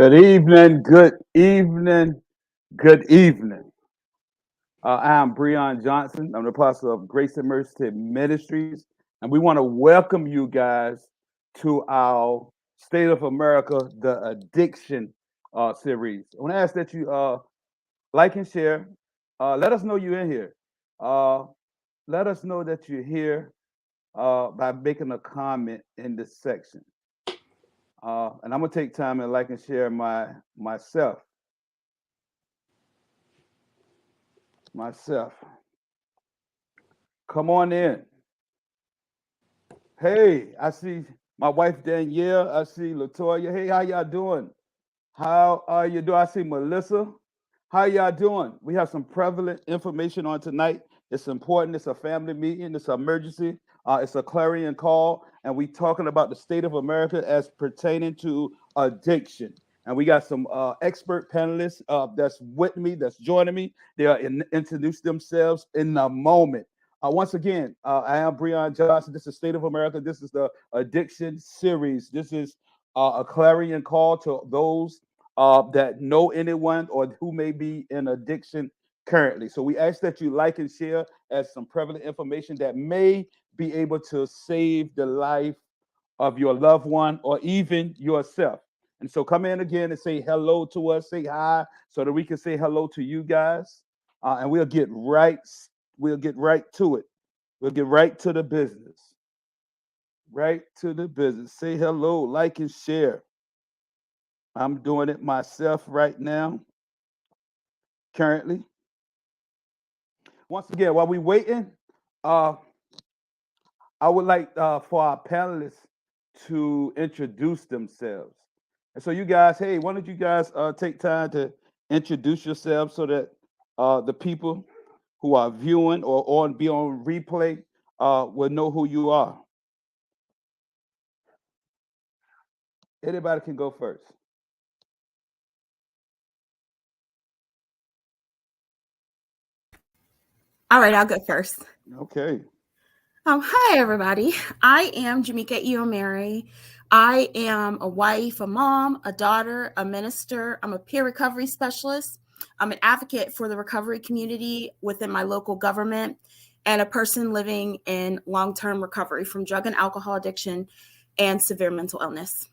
Good evening, good evening, good evening. I am Breon Johnson. I'm the pastor of Grace Immersive Ministries, and we want to welcome you guys to our State of America, the Addiction series. I want to ask that you like and share. Let us know you're in here. Uh, Let us know that you're here by making a comment in this section. And I'm gonna take time and like and share myself. Myself. Come on in. Hey, I see my wife Danielle. I see Latoya. Hey, how y'all doing? How are you doing? I see Melissa. How y'all doing? We have some prevalent information on tonight. It's important. It's a family meeting. It's an emergency. It's a clarion call, and we talking about the state of America as pertaining to addiction. And we got some expert panelists that's with me, that's joining me. They'll introduce themselves in a moment. Once again, I am Breon Johnson. This is State of America. This is the Addiction Series. This is a clarion call to those that know anyone or who may be in addiction currently. So we ask that you like and share as some prevalent information that may be able to save the life of your loved one or even yourself. And so come in again and say hello to us, say hi, so that we can say hello to you guys, and we'll get right to it. We'll get right to the business. Right to the business. Say hello, like and share. I'm doing it myself right now, currently. Once again, while we waiting, uh, I would like for our panelists to introduce themselves. And so, you guys, hey, why don't you guys take time to introduce yourselves so that the people who are viewing or be on replay will know who you are. Anybody can go first. All right, I'll go first. Okay. Hi, everybody. I am Jamaica Iomeri. I am a wife, a mom, a daughter, a minister. I'm a peer recovery specialist. I'm an advocate for the recovery community within my local government and a person living in long-term recovery from drug and alcohol addiction and severe mental illness.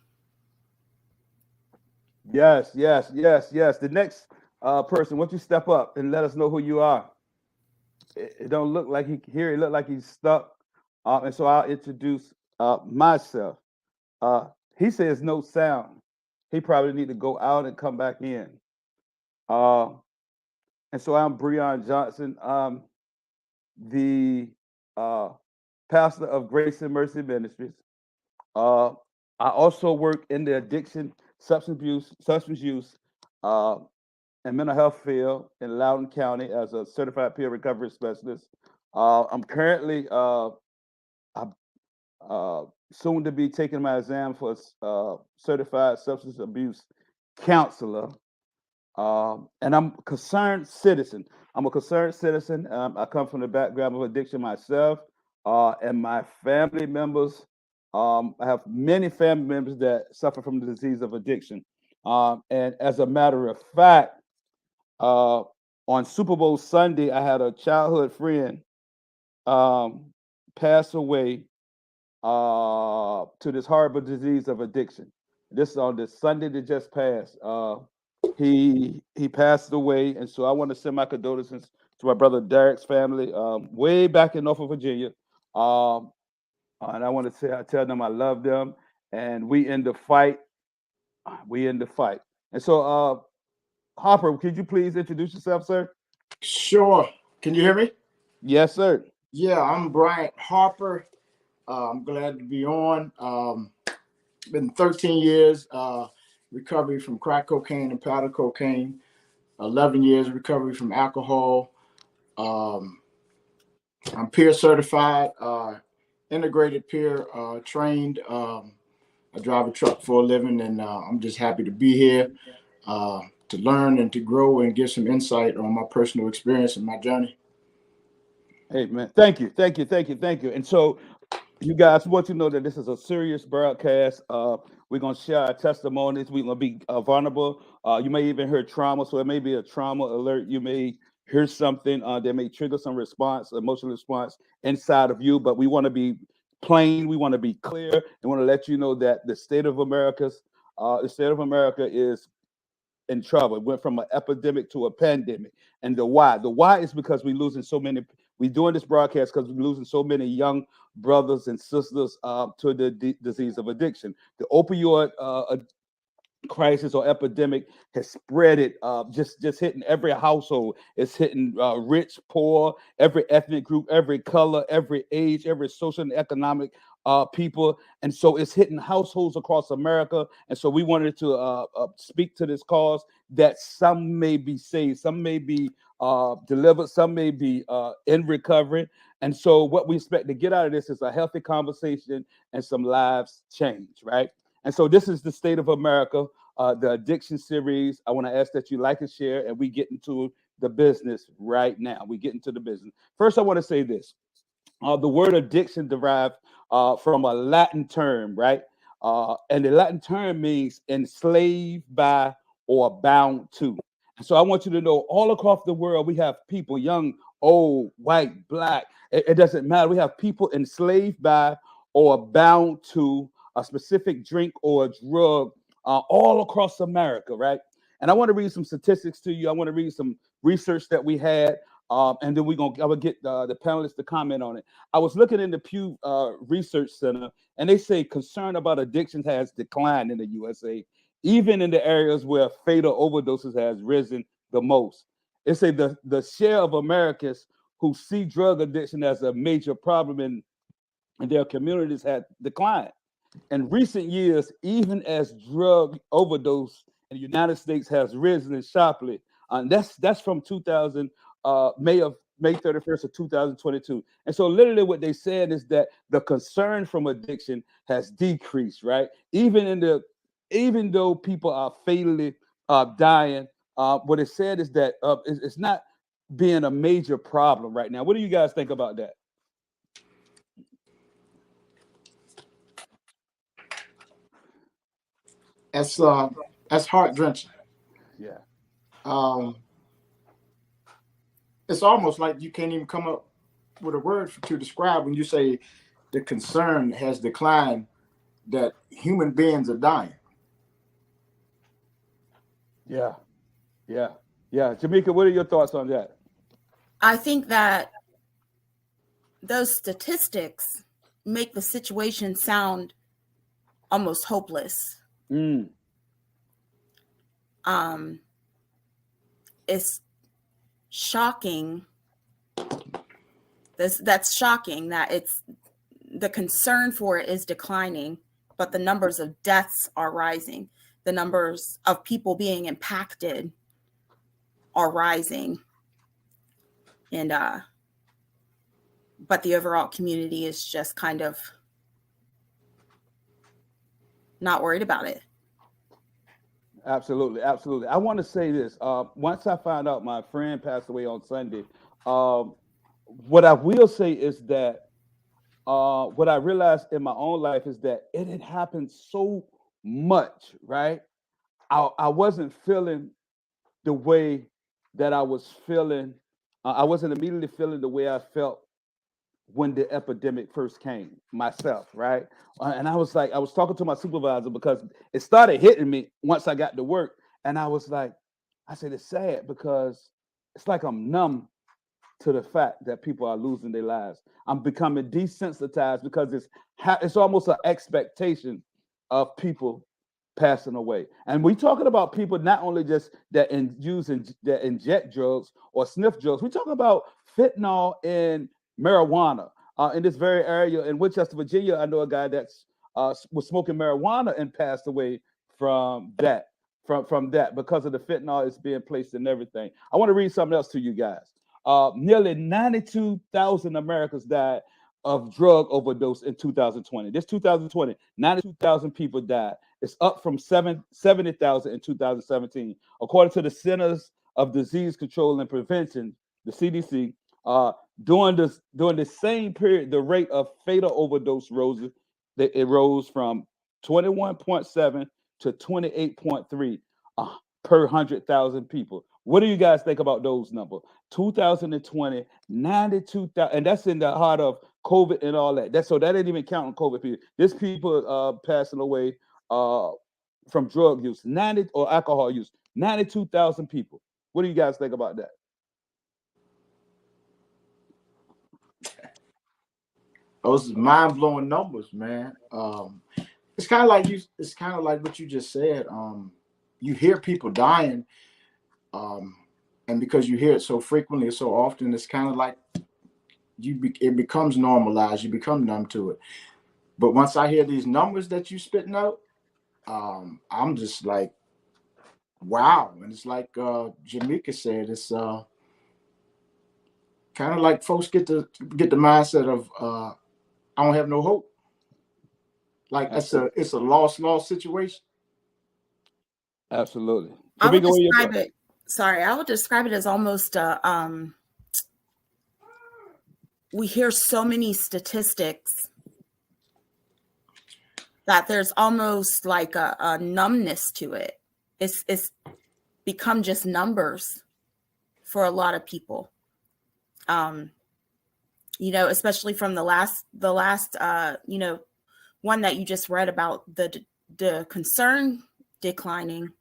Yes, yes, yes, yes. The next person, why don't you step up and let us know who you are? It don't look like it look like he's stuck. And so I'll introduce myself. Uh, he says no sound. He probably need to go out and come back in. Uh, and so I'm Breon Johnson. The uh, pastor of Grace and Mercy Ministries. Uh, I also work in the addiction, substance use, uh, and mental health field in Loudoun County as a certified peer recovery specialist. I'm currently I'm, soon to be taking my exam for certified substance abuse counselor. And I'm a concerned citizen. I'm a concerned citizen. I come from the background of addiction myself, and my family members. I have many family members that suffer from the disease of addiction. And as a matter of fact, uh, on Super Bowl Sunday, I had a childhood friend um, pass away to this horrible disease of addiction. This on this Sunday that just passed. He passed away, and so I want to send my condolences to my brother Derek's family, way back in Norfolk, Virginia. Um, and I want to say I tell them I love them, and we in the fight. We in the fight. And so, Harper, could you please introduce yourself, sir? Sure. Can you hear me? Yes, sir. Yeah, I'm Bryant Harper. I'm glad to be on. Been 13 years recovery from crack cocaine and powder cocaine. 11 years recovery from alcohol. Um, I'm peer certified, integrated peer trained. I drive a truck for a living, and I'm just happy to be here to learn and to grow and get some insight on my personal experience and my journey. Hey, man. Thank you. Thank you. Thank you. Thank you. And so, you guys want to know that this is a serious broadcast. We're going to share our testimonies. We're going to be vulnerable. You may even hear trauma, so it may be a trauma alert. You may hear something that may trigger some response, emotional response inside of you, but we want to be plain. We want to be clear. And want to let you know that the state of America is in trouble. It went from an epidemic to a pandemic. And the why? The why is because we're losing so many. We're doing this broadcast because we're losing so many young brothers and sisters to the disease of addiction. The opioid crisis or epidemic has spread it, just hitting every household. It's hitting rich, poor, every ethnic group, every color, every age, every social and economic people. And so it's hitting households across America. And so we wanted to speak to this cause that some may be saved, some may be delivered, some may be in recovery. And so what we expect to get out of this is a healthy conversation and some lives change, right? And so this is the State of America, the addiction series. I want to ask that you like and share, and we get into the business right now. We get into the business. First, I want to say this. The word addiction derived from a Latin term, right? And the Latin term means enslaved by or bound to. And so I want you to know all across the world, we have people, young, old, white, black. It doesn't matter. We have people enslaved by or bound to a specific drink or a drug all across America, right? And I want to read some statistics to you. I want to read some research that we had, and then I will get the panelists to comment on it. I was looking in the Pew Research Center, and they say concern about addiction has declined in the USA, even in the areas where fatal overdoses has risen the most. They say the share of Americans who see drug addiction as a major problem in their communities had declined. In recent years, even as drug overdose in the United States has risen sharply, and that's from May 31st of 2022. And so literally what they said is that the concern from addiction has decreased, right? Even though people are fatally dying, what it said is that it's not being a major problem right now. What do you guys think about that? That's heart-wrenching. Yeah. It's almost like you can't even come up with a word to describe when you say the concern has declined that human beings are dying. Yeah. Jamaica, what are your thoughts on that? I think that those statistics make the situation sound almost hopeless. It's shocking. That's shocking that it's the concern for it is declining, but the numbers of deaths are rising. The numbers of people being impacted are rising. And but the overall community is just kind of not worried about it. Absolutely. I want to say this. Once I found out my friend passed away on Sunday, what I will say is that what I realized in my own life is that it had happened so much, right? I wasn't feeling the way that I was feeling. I wasn't immediately feeling the way I felt when the epidemic first came myself, right? And I was talking to my supervisor because it started hitting me once I got to work. And I said, it's sad because it's like I'm numb to the fact that people are losing their lives. I'm becoming desensitized because it's almost an expectation of people passing away. And we're talking about people not only just that inject drugs or sniff drugs. We're talking about fentanyl and marijuana in this very area in Winchester, Virginia. I know a guy that's was smoking marijuana and passed away from that because of the fentanyl is being placed in everything. I want to read something else to you guys. Nearly 92,000 Americans died of drug overdose in 2020. This 2020, 92,000 people died. It's up from 70,000 in 2017. According to the Centers of Disease Control and Prevention, the CDC, during the same period, the rate of fatal overdose rose from 21.7 to 28.3 per 100,000 people. What do you guys think about those numbers? 2020, 92,000, and that's in the heart of COVID and all that. So that ain't even counting COVID people. This people passing away from drug use, 90 or alcohol use, 92,000 people. What do you guys think about that? Those mind-blowing numbers, man. It's kind of like it's kind of like what you just said. You hear people dying, and because you hear it so frequently, so often, it's kind of like it becomes normalized. You become numb to it. But once I hear these numbers that you spitting out, I'm just like, wow. And it's like Jamaica said, it's kind of like folks get the mindset of I don't have no hope. Like it's a lost situation. Absolutely. I would describe it. Sorry, I would describe it as almost we hear so many statistics that there's almost like a numbness to it. It's become just numbers for a lot of people. Especially from the last one that you just read about the concern declining.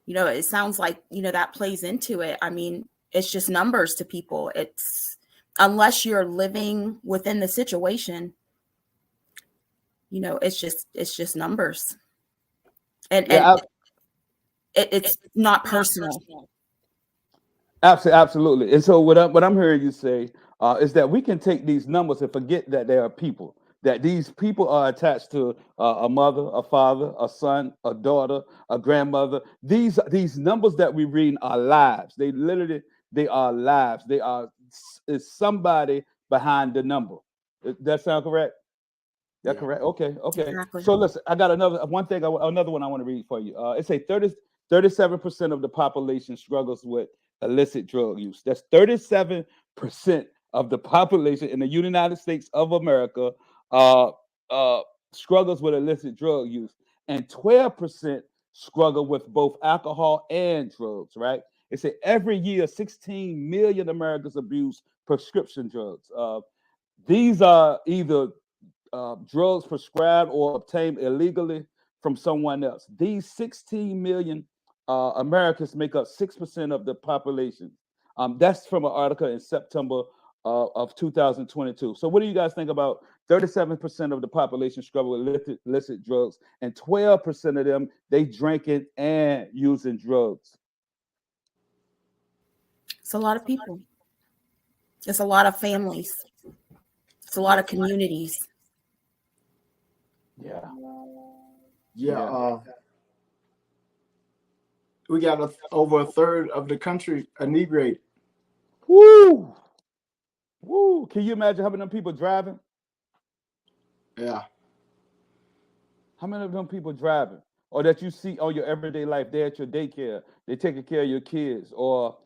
It sounds like, that plays into it. I mean, it's just numbers to people. It's unless you're living within the situation, it's just numbers. And it's not personal. Absolutely. And so what I'm hearing you say is that we can take these numbers and forget that there are people, that these people are attached to a mother, a father, a son, a daughter, a grandmother. These numbers that we read are lives. They are lives. It's somebody behind the number. Does that sound correct? That's correct. Okay. Exactly. So listen, I got another one I want to read for you. It's a 37% of the population struggles with illicit drug use. That's 37% of the population in the United States of America struggles with illicit drug use, and 12% struggle with both alcohol and drugs, right? It said every year 16 million Americans abuse prescription drugs. These are either drugs prescribed or obtained illegally from someone else. These 16 million Americans make up 6% of the population. That's from an article in September of 2022. So what do you guys think about 37% of the population struggle with illicit drugs, and 12% of them, they drinking and using drugs? It's a lot of people. It's a lot of families. It's a lot of communities. Yeah. We got over a third of the country inebriated. Woo! Can you imagine how many of them people driving? Yeah. How many of them people driving? Or that you see on your everyday life? They're at your daycare. They're taking care of your kids. Or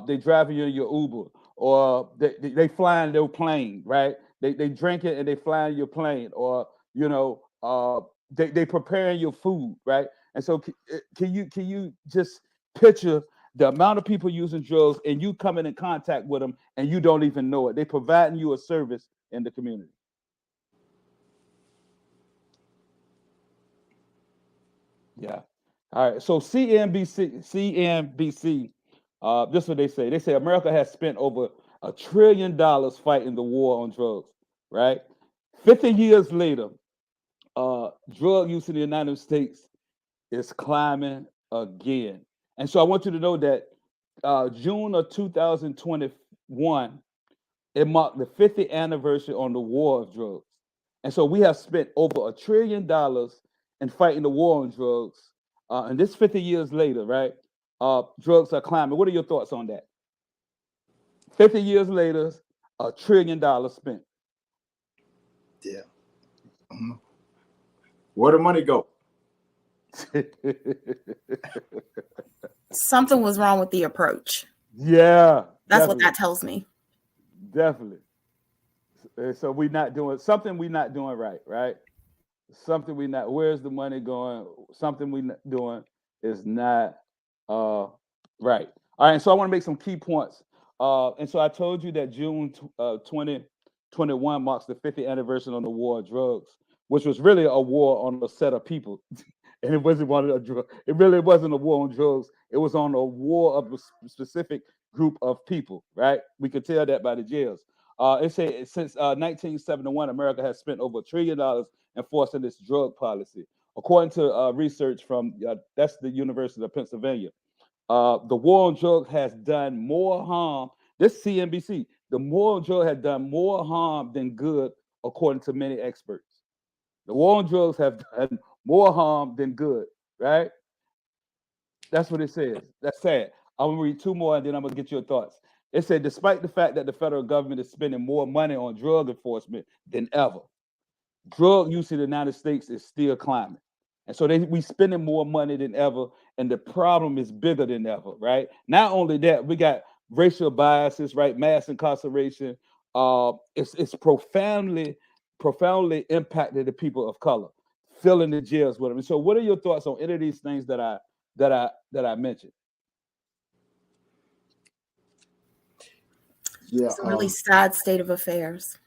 they driving you in your Uber. Or they flying their plane, right? They drink it and they flying your plane. Or, they preparing your food, right? And so can you just picture the amount of people using drugs and you coming in contact with them and you don't even know it? They providing you a service in the community. Yeah. All right. So CNBC, this is what they say. They say America has spent over $1 trillion fighting the war on drugs, right? 50 years later, drug use in the United States is climbing again. And so I want you to know that June of 2021, it marked the 50th anniversary on the war of drugs. And so we have spent over $1 trillion in fighting the war on drugs. And this 50 years later, right, drugs are climbing. What are your thoughts on that? 50 years later, $1 trillion spent. Yeah. Mm-hmm. Where the money go? Something was wrong with the approach. Yeah. That's what that tells me. Definitely. So we're not doing something we're not doing right, right? something we not. Where's the money going? Something we not doing is not right. All right, and so I want to make some key points. And so I told you that June 2021 marks the 50th anniversary on the war on drugs, which was really a war on a set of people. And it wasn't one of the drug. It really wasn't a war on drugs. It was on a war of a specific group of people, right? We could tell that by the jails. It said since 1971, America has spent over $1 trillion enforcing this drug policy, according to research from that's the University of Pennsylvania. The war on drugs has done more harm. This CNBC, the war on drugs has done more harm than good, according to many experts. The war on drugs have done more harm than good, right? That's what it says. That's sad. I'm gonna read two more and then I'm gonna get your thoughts. It said, despite the fact that the federal government is spending more money on drug enforcement than ever, drug use in the United States is still climbing. And so we spending more money than ever, and the problem is bigger than ever, right? Not only that, we got racial biases, right? Mass incarceration. It's profoundly impacted the people of color, filling the jails with them. And so, what are your thoughts on any of these things that I mentioned? Yeah, It's a really sad state of affairs.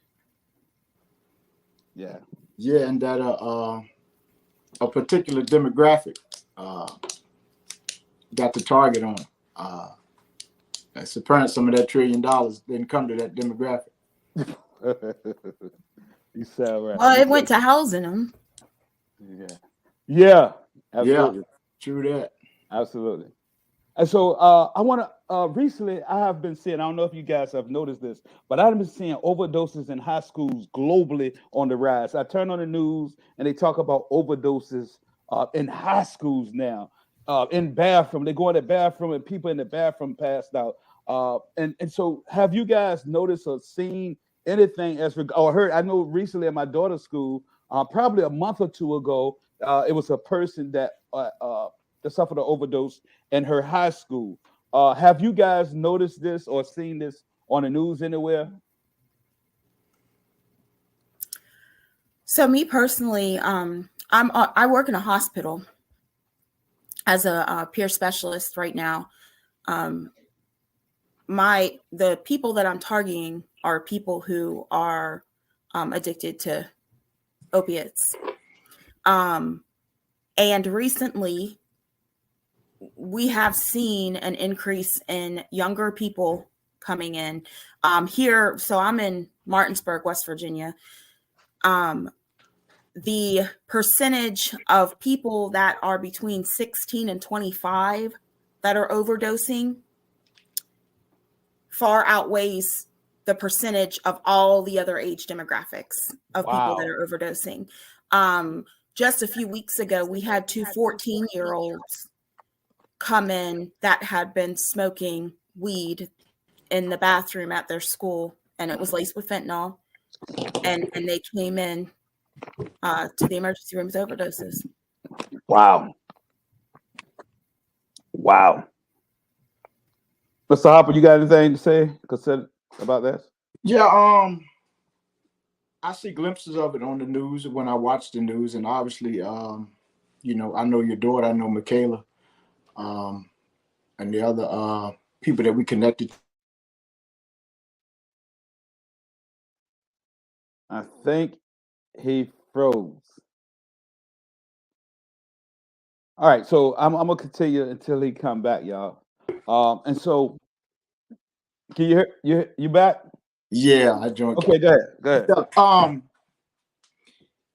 Yeah, and that a particular demographic got the target on. It's apparent some of that $1 trillion didn't come to that demographic. You sound right. Well, it went to housing them. Yeah, absolutely. Yeah, true that. Absolutely. And so I want to recently I have been seeing, I don't know if you guys have noticed this, but I've been seeing overdoses in high schools globally on the rise. I turn on the news and they talk about overdoses in high schools now, in bathroom. They go in the bathroom and people in the bathroom passed out. And so have you guys noticed or seen anything or heard? I know recently at my daughter's school, probably a month or two ago, it was a person that suffered an overdose in her high school. Have you guys noticed this or seen this on the news anywhere? So me personally, I work in a hospital as a peer specialist right now. The people that I'm targeting are people who are addicted to opiates. And recently, we have seen an increase in younger people coming in here. So I'm in Martinsburg, West Virginia. The percentage of people that are between 16 and 25 that are overdosing far outweighs the percentage of all the other age demographics of people that are overdosing. Just a few weeks ago, we had two 14-year-olds come in that had been smoking weed in the bathroom at their school, and it was laced with fentanyl. And they came in to the emergency room with overdoses. Wow. Mr. Harper, you got anything to say about that? Yeah, I see glimpses of it on the news when I watch the news, and obviously, I know your daughter, I know Michaela, and the other people that we connected. I think he froze. All right, so I'm gonna continue until he come back, y'all. And so, can you hear you back? Yeah, I joined. Okay, go ahead.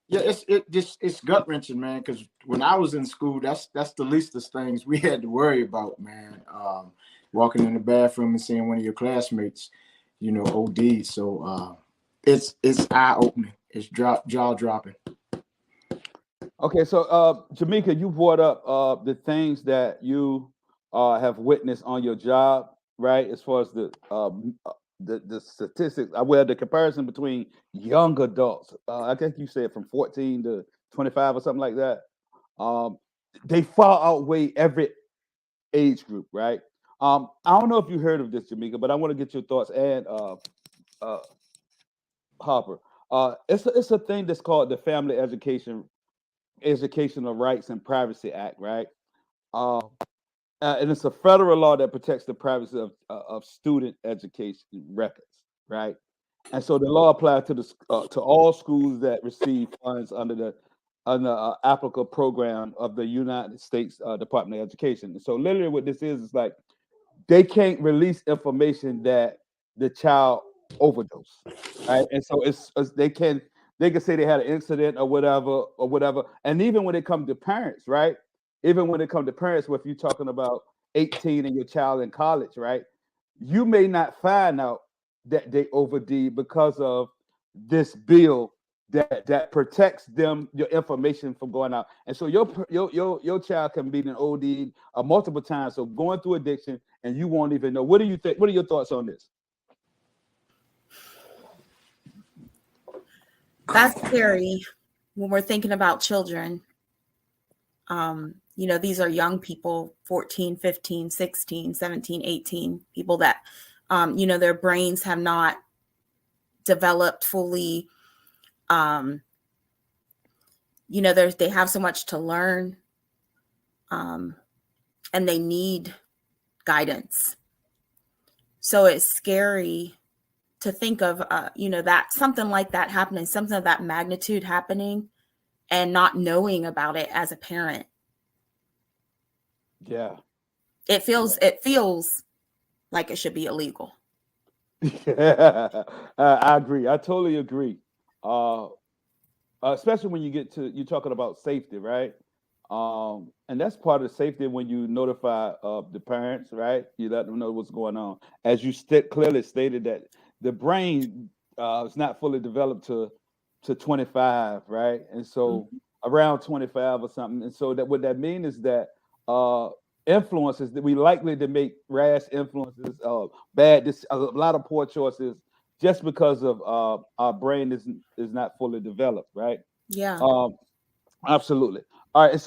Yeah, it's gut wrenching, man. Because when I was in school, that's the least of things we had to worry about, man. Walking in the bathroom and seeing one of your classmates, OD. So it's eye opening. It's jaw dropping. Okay, so Jamaica, you brought up the things that you have witnessed on your job, right? As far as the statistics, the comparison between young adults, I think you said from 14 to 25 or something like that. They far outweigh every age group, right? I don't know if you heard of this, Jamaica, but I want to get your thoughts and Harper. It's a thing that's called the Family Education Educational Rights and Privacy Act, right? Uh, and it's a federal law that protects the privacy of student education records, right? And so the law applies to all schools that receive funds under the applicable program of the United States Department of Education. And so literally, what this is like they can't release information that the child overdose, right? And so they can say they had an incident or whatever. And even when it comes to parents, right? Even when it comes to parents, if you're talking about 18 and your child in college, right? You may not find out that they OD'd because of this bill that protects them your information from going out. And so your child can be an OD multiple times. So going through addiction and you won't even know. What do you think? What are your thoughts on this? That's scary when we're thinking about children. These are young people, 14, 15, 16, 17, 18, people that, their brains have not developed fully. They have so much to learn, and they need guidance. So it's scary to think of, that something like that happening, something of that magnitude happening, and not knowing about it as a parent. Yeah. It feels like it should be illegal. I agree. I totally agree. Especially when you're talking about safety, right? And that's part of the safety when you notify the parents, right? You let them know what's going on. As you clearly stated that the brain is not fully developed to 25, right? And so around 25 or something. And so that what that means is that influences that we likely to make rash influences, a lot of poor choices just because of our brain is not fully developed, right? Yeah. Absolutely. All right. And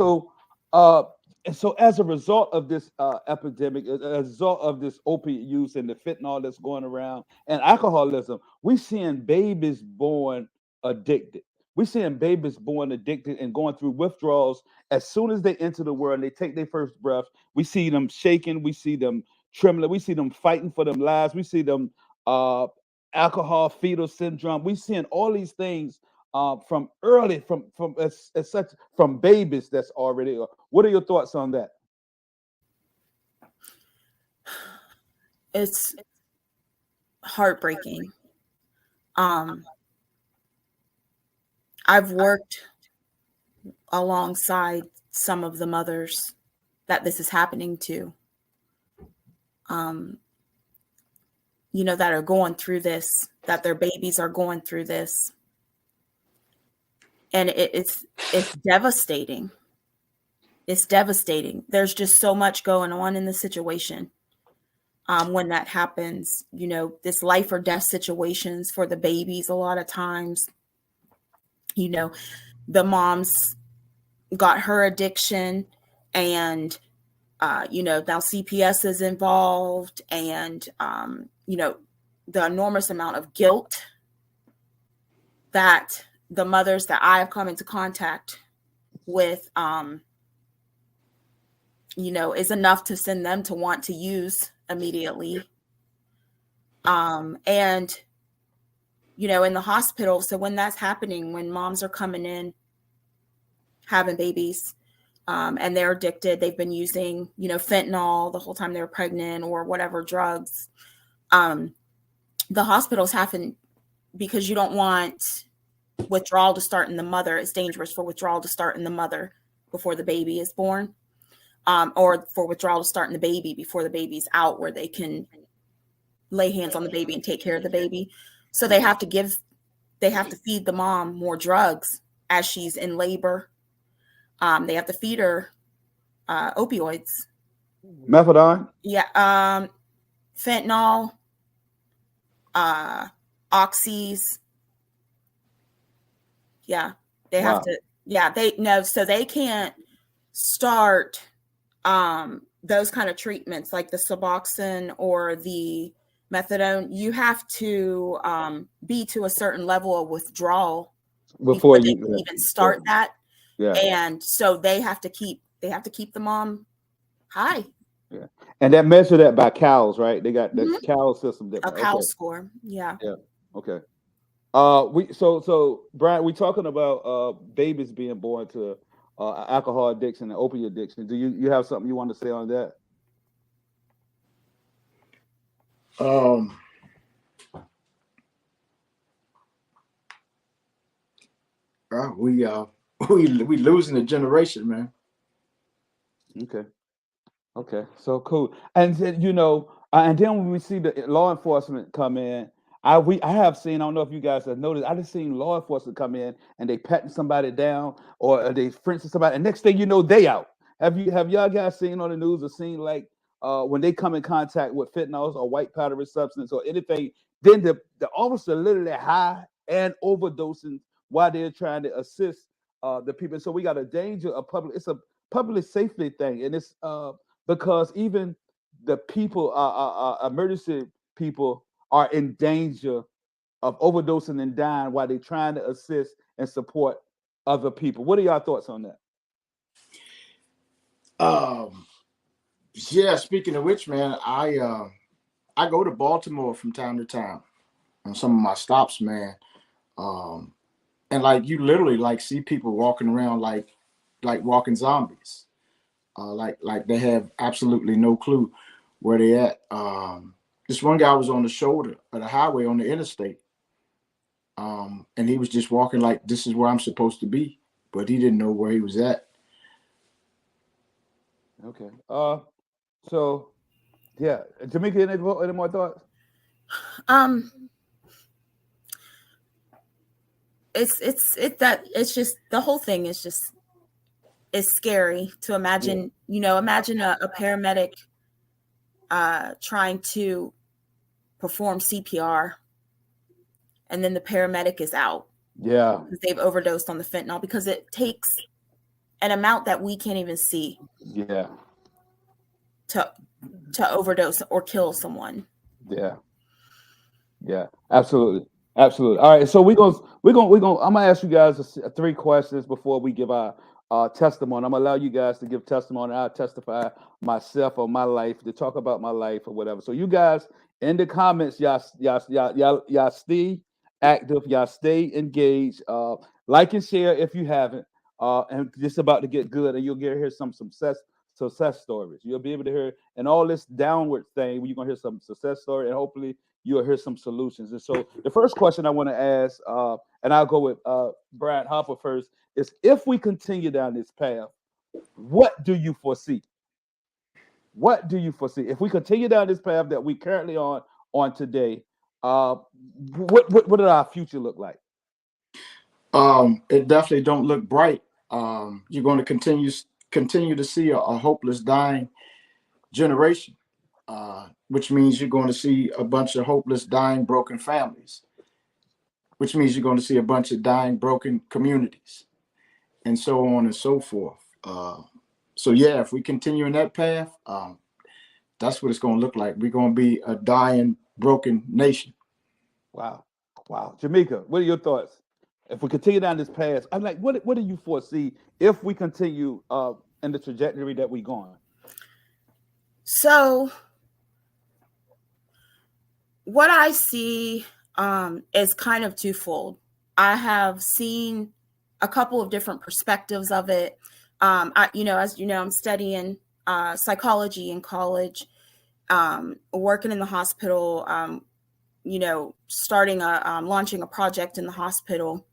so as a result of this epidemic, as a result of this opiate use and the fentanyl that's going around and alcoholism, we're seeing babies born addicted. We're seeing babies born addicted and going through withdrawals as soon as they enter the world and they take their first breath. We see them shaking, we see them trembling, we see them fighting for them lives, we see them alcohol fetal syndrome. We're seeing all these things from early, from babies that's already. What are your thoughts on that? It's heartbreaking. I've worked alongside some of the mothers that this is happening to, that are going through this, that their babies are going through this. And it's devastating. It's devastating. There's just so much going on in the situation. When that happens, this life or death situations for the babies, a lot of times, the mom's got her addiction and, now CPS is involved and, the enormous amount of guilt that the mothers that I have come into contact with, is enough to send them to want to use immediately. And, in the hospital. So when that's happening, when moms are coming in, having babies, and they're addicted, they've been using, fentanyl the whole time they were pregnant or whatever drugs, the hospitals happen because you don't want withdrawal to start in the mother. It's dangerous for withdrawal to start in the mother before the baby is born, or for withdrawal to start in the baby before the baby's out where they can lay hands on the baby and take care of the baby. So they have to feed the mom more drugs as she's in labor. They have to feed her opioids. Methadone? Yeah. Fentanyl, oxys. Yeah. They have to, so they can't start those kind of treatments like the Suboxone or the methadone. You have to be to a certain level of withdrawal before you can even start that. Yeah. And so they have to keep the mom high. Yeah. And that measure that by cows, right? They got that cow system. A cow score. Yeah. Yeah. Okay. So Brian, we're talking about babies being born to alcohol addiction and opiate addiction. Do you have something you want to say on that? We losing a generation, man. Okay, so cool. And then and then when we see the law enforcement come in, I have seen. I don't know if you guys have noticed. I just seen law enforcement come in and they patting somebody down or they friending somebody, and next thing you know, they out. Have y'all guys seen on the news or seen like when they come in contact with fentanyl or white powdery substance or anything, then the officer literally high and overdosing while they're trying to assist the people. So we got a danger of public. It's a public safety thing, and it's because even the people, emergency people, are in danger of overdosing and dying while they're trying to assist and support other people. What are y'all thoughts on that? Yeah. Speaking of which, man, I go to Baltimore from time to time on some of my stops, man. And like you literally like see people walking around like walking zombies. Like they have absolutely no clue where they at. This one guy was on the shoulder of the highway on the interstate. And he was just walking like this is where I'm supposed to be, but he didn't know where he was at. Okay. So yeah, Jamaica, any more thoughts? It's just the whole thing is just it's scary to imagine. Imagine a paramedic trying to perform CPR, and then the paramedic is out. Yeah, because they've overdosed on the fentanyl, because it takes an amount that we can't even see. Yeah. To overdose or kill someone. Yeah, absolutely. All right, so we're gonna I'm gonna ask you guys 3 questions before we give our testimony. I'm gonna allow you guys to give testimony. I'll testify myself or my life, to talk about my life or whatever. So you guys in the comments, y'all stay active, y'all stay engaged. Like and share if you haven't. And just about to get good, and you'll hear some success stories. You'll be able to hear, and all this downward thing, you're gonna hear some success story, and hopefully you'll hear some solutions. And so the first question I want to ask, and I'll go with Brian Harper first, is if we continue down this path, what do you foresee? What do you foresee? If we continue down this path that we currently on today, what did our future look like? It definitely don't look bright. You're going to continue to see a hopeless, dying generation, which means you're going to see a bunch of hopeless, dying, broken families, which means you're going to see a bunch of dying, broken communities, and so on and so forth. So yeah, if we continue in that path, that's what it's going to look like. We're going to be a dying, broken nation. Wow. Jamaica, what are your thoughts? If we continue down this path, I'm like, what do you foresee if we continue in the trajectory that we're going? So what I see is kind of twofold. I have seen a couple of different perspectives of it. As you know, I'm studying psychology in college, working in the hospital, starting launching a project in the hospital.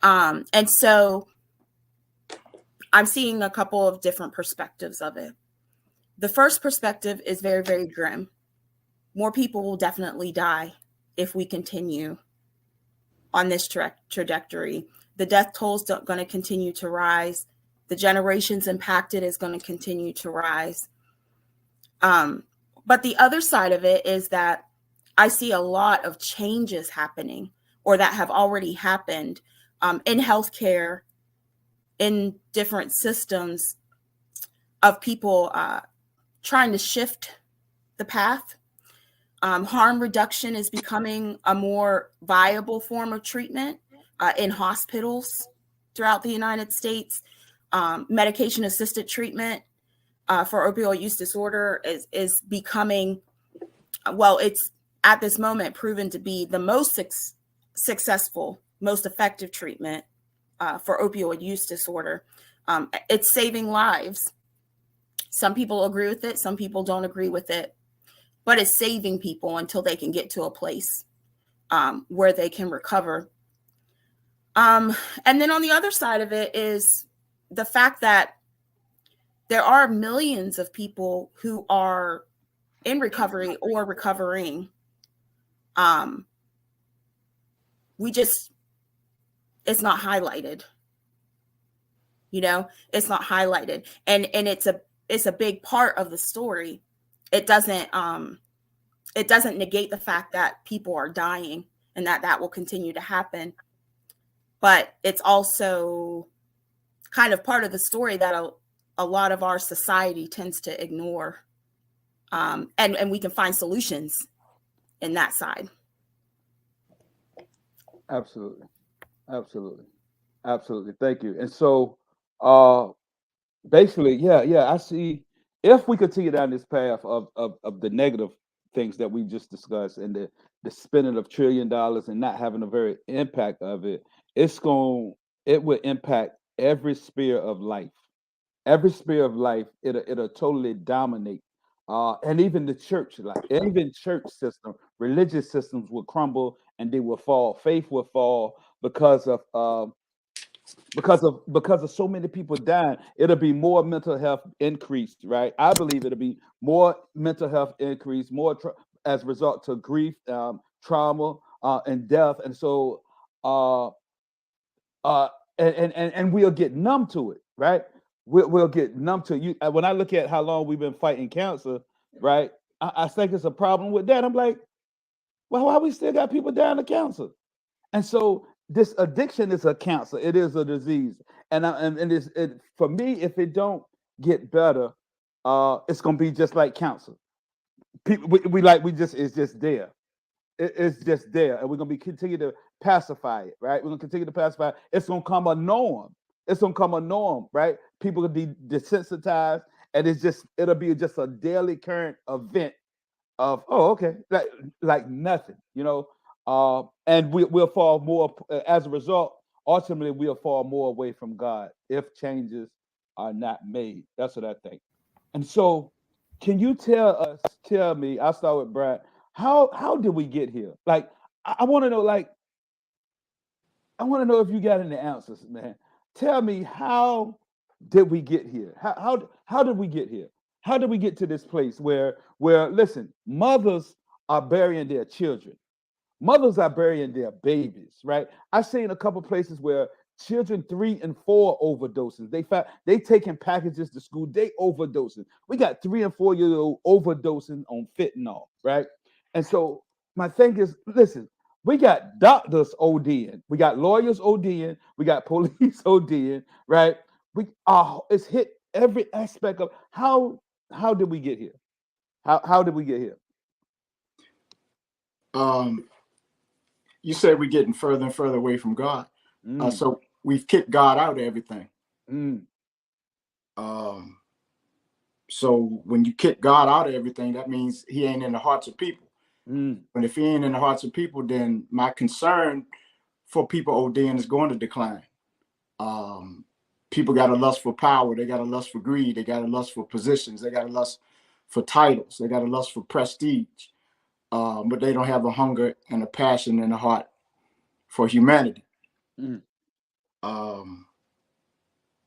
And so I'm seeing a couple of different perspectives of it. The first perspective is very, very grim. More people will definitely die if we continue on this trajectory. The death toll is going to continue to rise. The generations impacted is going to continue to rise. But the other side of it is that I see a lot of changes happening, or that have already happened in healthcare, in different systems of people trying to shift the path. Harm reduction is becoming a more viable form of treatment in hospitals throughout the United States. Medication-assisted treatment for opioid use disorder is becoming, well, it's at this moment proven to be the most successful, most effective treatment for opioid use disorder. It's saving lives. Some people agree with it, some people don't agree with it, but it's saving people until they can get to a place where they can recover. And then on the other side of it is the fact that there are millions of people who are in recovery or recovering. It's not highlighted. It's not highlighted. And it's a big part of the story. It doesn't negate the fact that people are dying and that will continue to happen. But it's also kind of part of the story that a lot of our society tends to ignore. And we can find solutions in that side. Absolutely. Thank you. And so basically, yeah, I see if we continue down this path of the negative things that we just discussed and the spending of $1 trillion and not having a very impact of it, it will impact every sphere of life. Every sphere of life, it'll totally dominate. And even the church, even church system, religious systems will crumble and they will fall. Faith will fall because of so many people dying. It'll be more mental health increased, right? I believe it'll be more mental health increased, more as a result to grief, trauma, and death. And so, and we'll get numb to it, right? We'll get numb to you. When I look at how long we've been fighting cancer, right? I think it's a problem with that. I'm like, well, why we still got people dying of cancer? And so this addiction is a cancer. It is a disease. And for me, if it don't get better, it's gonna be just like cancer. People, it's just there. It's just there, and we're gonna continue to pacify it, right? We're gonna continue to pacify it. It's gonna come a norm. Right? People will be desensitized, and it'll be just a daily current event of, oh, okay, like nothing, and we'll fall more as a result. Ultimately, we'll fall more away from God if changes are not made. That's what I think. And so, can you tell me? I'll start with Brad. How did we get here? Like, I want to know. I want to know if you got any answers, man. Tell me, how did we get here? How did we get here? How did we get to this place where listen, mothers are burying their children, mothers are burying their babies, right? I've seen a couple places where children 3 and 4 overdoses. They taking packages to school, they overdosing. We got 3 and 4 year old overdosing on fentanyl, right? And so my thing is, listen, we got doctors ODing, we got lawyers ODing, we got police ODing, right? It's hit every aspect of how did we get here? How did we get here? You said we're getting further and further away from God. So we've kicked God out of everything. So when you kick God out of everything, that means he ain't in the hearts of people. But if he ain't in the hearts of people, then my concern for people ODing is going to decline. People got a lust for power. They got a lust for greed. They got a lust for positions. They got a lust for titles. They got a lust for prestige. But they don't have a hunger and a passion in the heart for humanity. And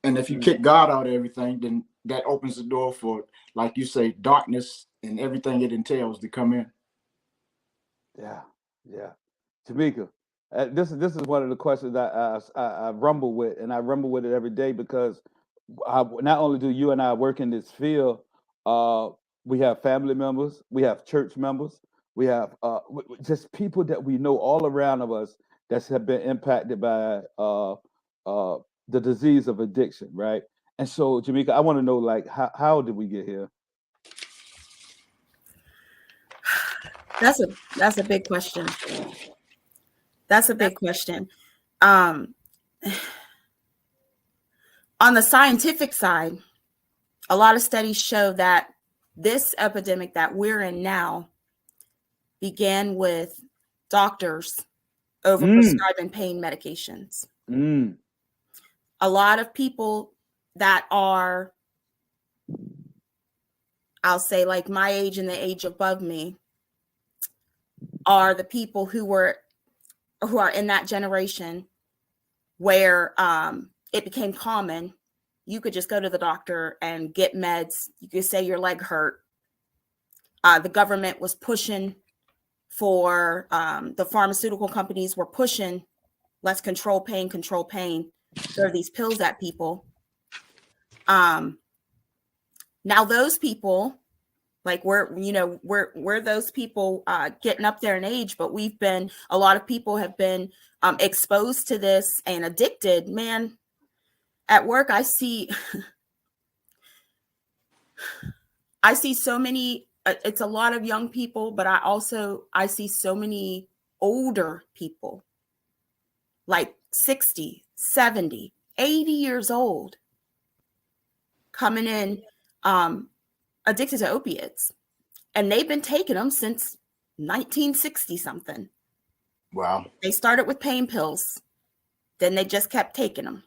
if you kick God out of everything, then that opens the door for, like you say, darkness and everything it entails to come in. Yeah. Tamika, this is one of the questions that I rumble with, and I rumble with it every day because not only do you and I work in this field, we have family members, we have church members, we have just people that we know all around of us that have been impacted by the disease of addiction, right? And so, Jamika, I want to know, like, how did we get here? That's a big question. That's a big question. On the scientific side, a lot of studies show that this epidemic that we're in now began with doctors overprescribing pain medications. A lot of people that are, I'll say, like my age and the age above me, are the people who are in that generation where it became common. You could just go to the doctor and get meds. You could say your leg hurt. The government was pushing for, the pharmaceutical companies were pushing, let's control pain, throw these pills at people. Now those people, like we're those people getting up there in age, but a lot of people have been exposed to this and addicted. Man, at work, I see so many, it's a lot of young people, but I see so many older people, like 60, 70, 80 years old, coming in addicted to opiates. And they've been taking them since 1960 something. Wow. They started with pain pills. Then they just kept taking them.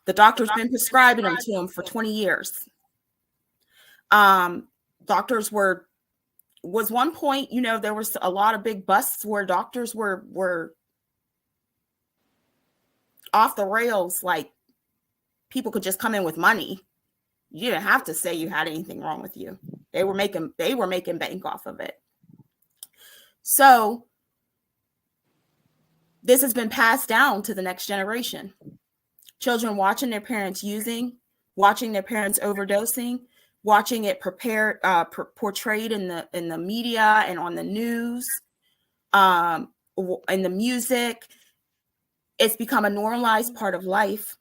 The doctor's been prescribing them to them for 20 years. Doctors was one point, there was a lot of big busts where doctors were off the rails. Like, people could just come in with money. You didn't have to say you had anything wrong with you. They were making bank off of it. So this has been passed down to the next generation. Children watching their parents using, watching their parents overdosing, watching it portrayed in the media and on the news, in the music. It's become a normalized part of life.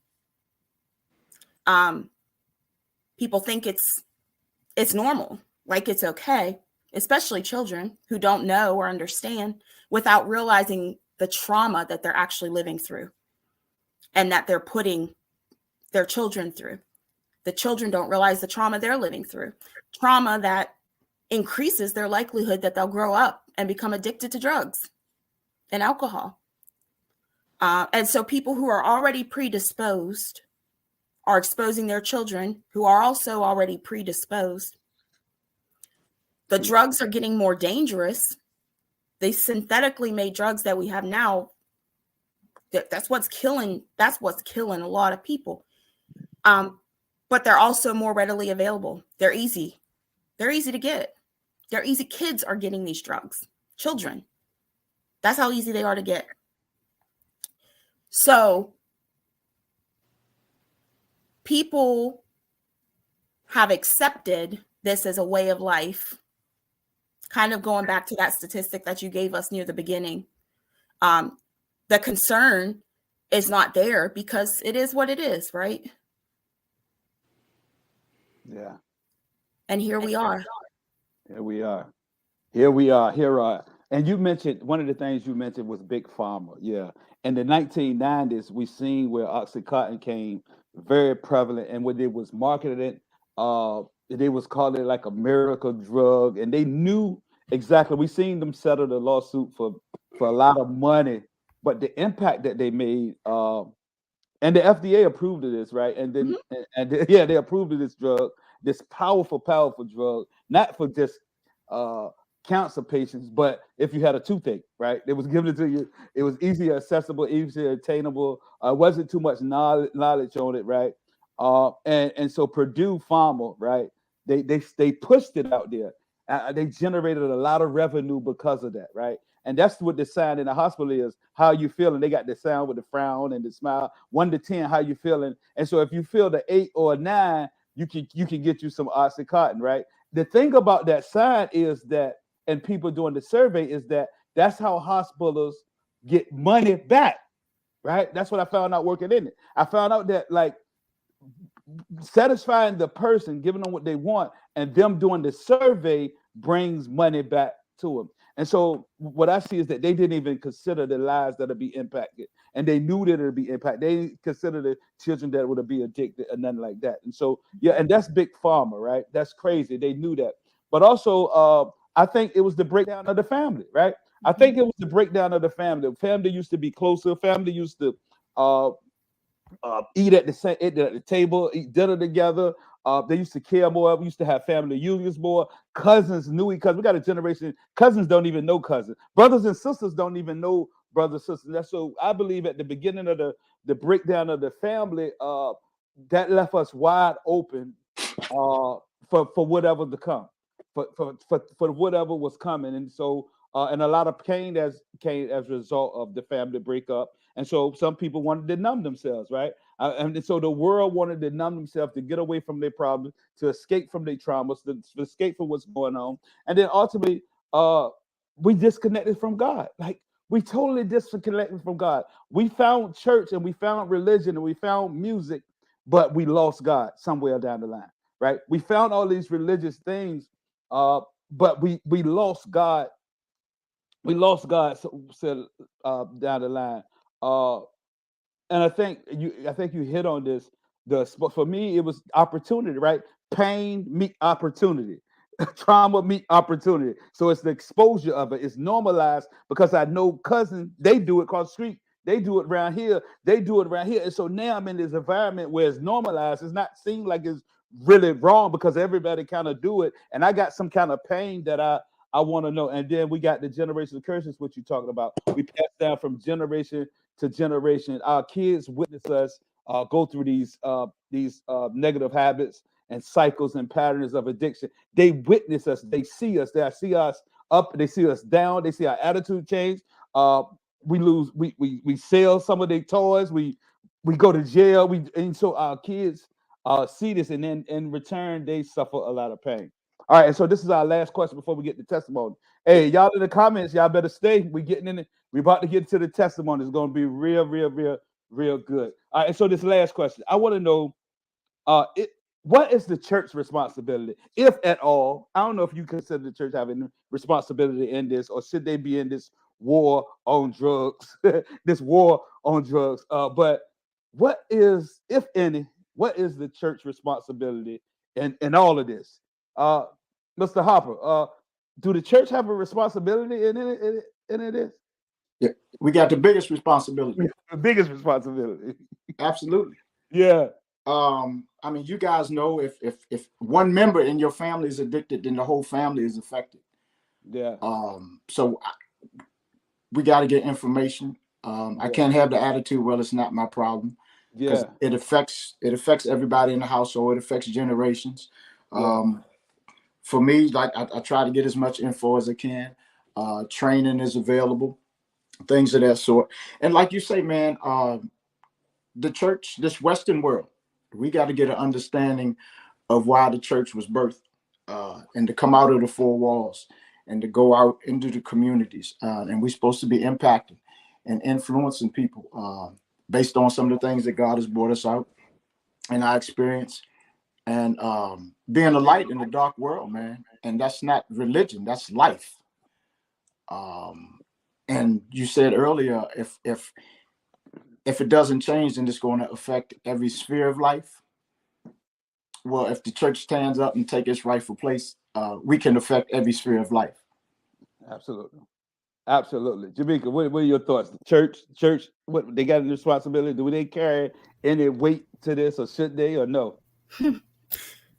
People think it's normal, like it's okay, especially children who don't know or understand, without realizing the trauma that they're actually living through and that they're putting their children through. The children don't realize the trauma they're living through, trauma that increases their likelihood that they'll grow up and become addicted to drugs and alcohol. And so people who are already predisposed are exposing their children who are also already predisposed. The drugs are getting more dangerous. The synthetically made drugs that we have now, that's what's killing a lot of people. But they're also more readily available. They're easy to get. They're easy. Kids are getting these drugs. Children. That's how easy they are to get. So people have accepted this as a way of life, kind of going back to that statistic that you gave us near the beginning. The concern is not there because it is what it is, right? Yeah. And here we are. And you mentioned, one of the things you mentioned was Big Pharma. Yeah. In the 1990s, we seen where Oxycontin came very prevalent, and when it was marketed, they was calling it like a miracle drug, and they knew exactly. We seen them settle the lawsuit for a lot of money, but the impact that they made, and the FDA approved of this, right? And then, they approved of this drug, this powerful drug, not for just cancer patients, but if you had a toothache, right? It was given to you. It was easy accessible, easy attainable. Wasn't too much knowledge on it, right? And so Purdue Pharma, right? They pushed it out there. They generated a lot of revenue because of that, right? And that's what the sign in the hospital is. How you feeling? They got the sound with the frown and the smile. 1 to 10, how you feeling? And so if you feel the 8 or 9, you can get you some Oxycontin, right? The thing about that sign is that, and people doing the survey, is that that's how hospitals get money back, right? That's what I found out working in it. I found out that, like, satisfying the person, giving them what they want, and them doing the survey brings money back to them. And so what I see is that they didn't even consider the lives that would be impacted, and they knew that it would be impacted. They didn't consider the children that would be addicted or nothing like that. And so, yeah, and that's big pharma, right? That's crazy. They knew that. But also, I think it was the breakdown of the family, right? I think it was the breakdown of the family. The family used to be closer. Family used to uh, eat at the table, eat dinner together. They used to care more. We used to have family unions more. Cousins knew each other. We got a generation. Cousins don't even know cousins. Brothers and sisters don't even know brothers and sisters. That's so I believe at the beginning of the breakdown of the family, that left us wide open for whatever to come, for whatever was coming. And so and a lot of pain came as a result of the family breakup. And so some people wanted to numb themselves, right? And so the world wanted to numb themselves to get away from their problems, to escape from their traumas, to escape from what's going on. And then ultimately, we disconnected from God. Like we totally disconnected from God. We found church and we found religion and we found music, but we lost God somewhere down the line, right? We found all these religious things, but we lost God. We lost God down the line. And I think you hit on this. For me, it was opportunity, right? Pain meet opportunity, trauma meet opportunity. So it's the exposure of it. It's normalized because I know cousins, they do it across the street. They do it around here. They do it around here. And so now I'm in this environment where it's normalized. It's not seen like it's really wrong because everybody kind of do it. And I got some kind of pain that I want to know. And then we got the generational curses, what you're talking about. We pass down from generation to generation. Our kids witness us go through these negative habits and cycles and patterns of addiction. They witness us. They see us. They see us up. They see us down. They see our attitude change. We lose. We sell some of their toys. We go to jail. And so our kids see this, and then in return they suffer a lot of pain. All right, and so this is our last question before we get to testimony. Hey, y'all in the comments, y'all better stay. We getting in it. We about to get to the testimony. It's going to be real good. All right, and so this last question, I want to know, what is the church's responsibility, if at all? I don't know if you consider the church having responsibility in this, or should they be in this war on drugs? This war on drugs. But what is, if any, what is the church responsibility in all of this? Mr. Harper, do the church have a responsibility in it? Yeah, we got the biggest responsibility. The biggest responsibility. Absolutely. Yeah. I mean, you guys know if one member in your family is addicted, then the whole family is affected. Yeah. So we got to get information. I can't have the attitude, well, it's not my problem. Yeah. It affects everybody in the household. It affects generations. Yeah. For me, like I try to get as much info as I can. Training is available, things of that sort. And like you say, man, the church, this Western world, we got to get an understanding of why the church was birthed, and to come out of the four walls and to go out into the communities. And we're supposed to be impacting and influencing people based on some of the things that God has brought us out in our experience. And being a light in the dark world, man. And that's not religion, that's life. And you said earlier, if it doesn't change, then it's going to affect every sphere of life. Well, if the church stands up and take its rightful place, we can affect every sphere of life. Absolutely. Jamaica, what are your thoughts? Church, what they got a responsibility? Do they carry any weight to this, or should they, or no?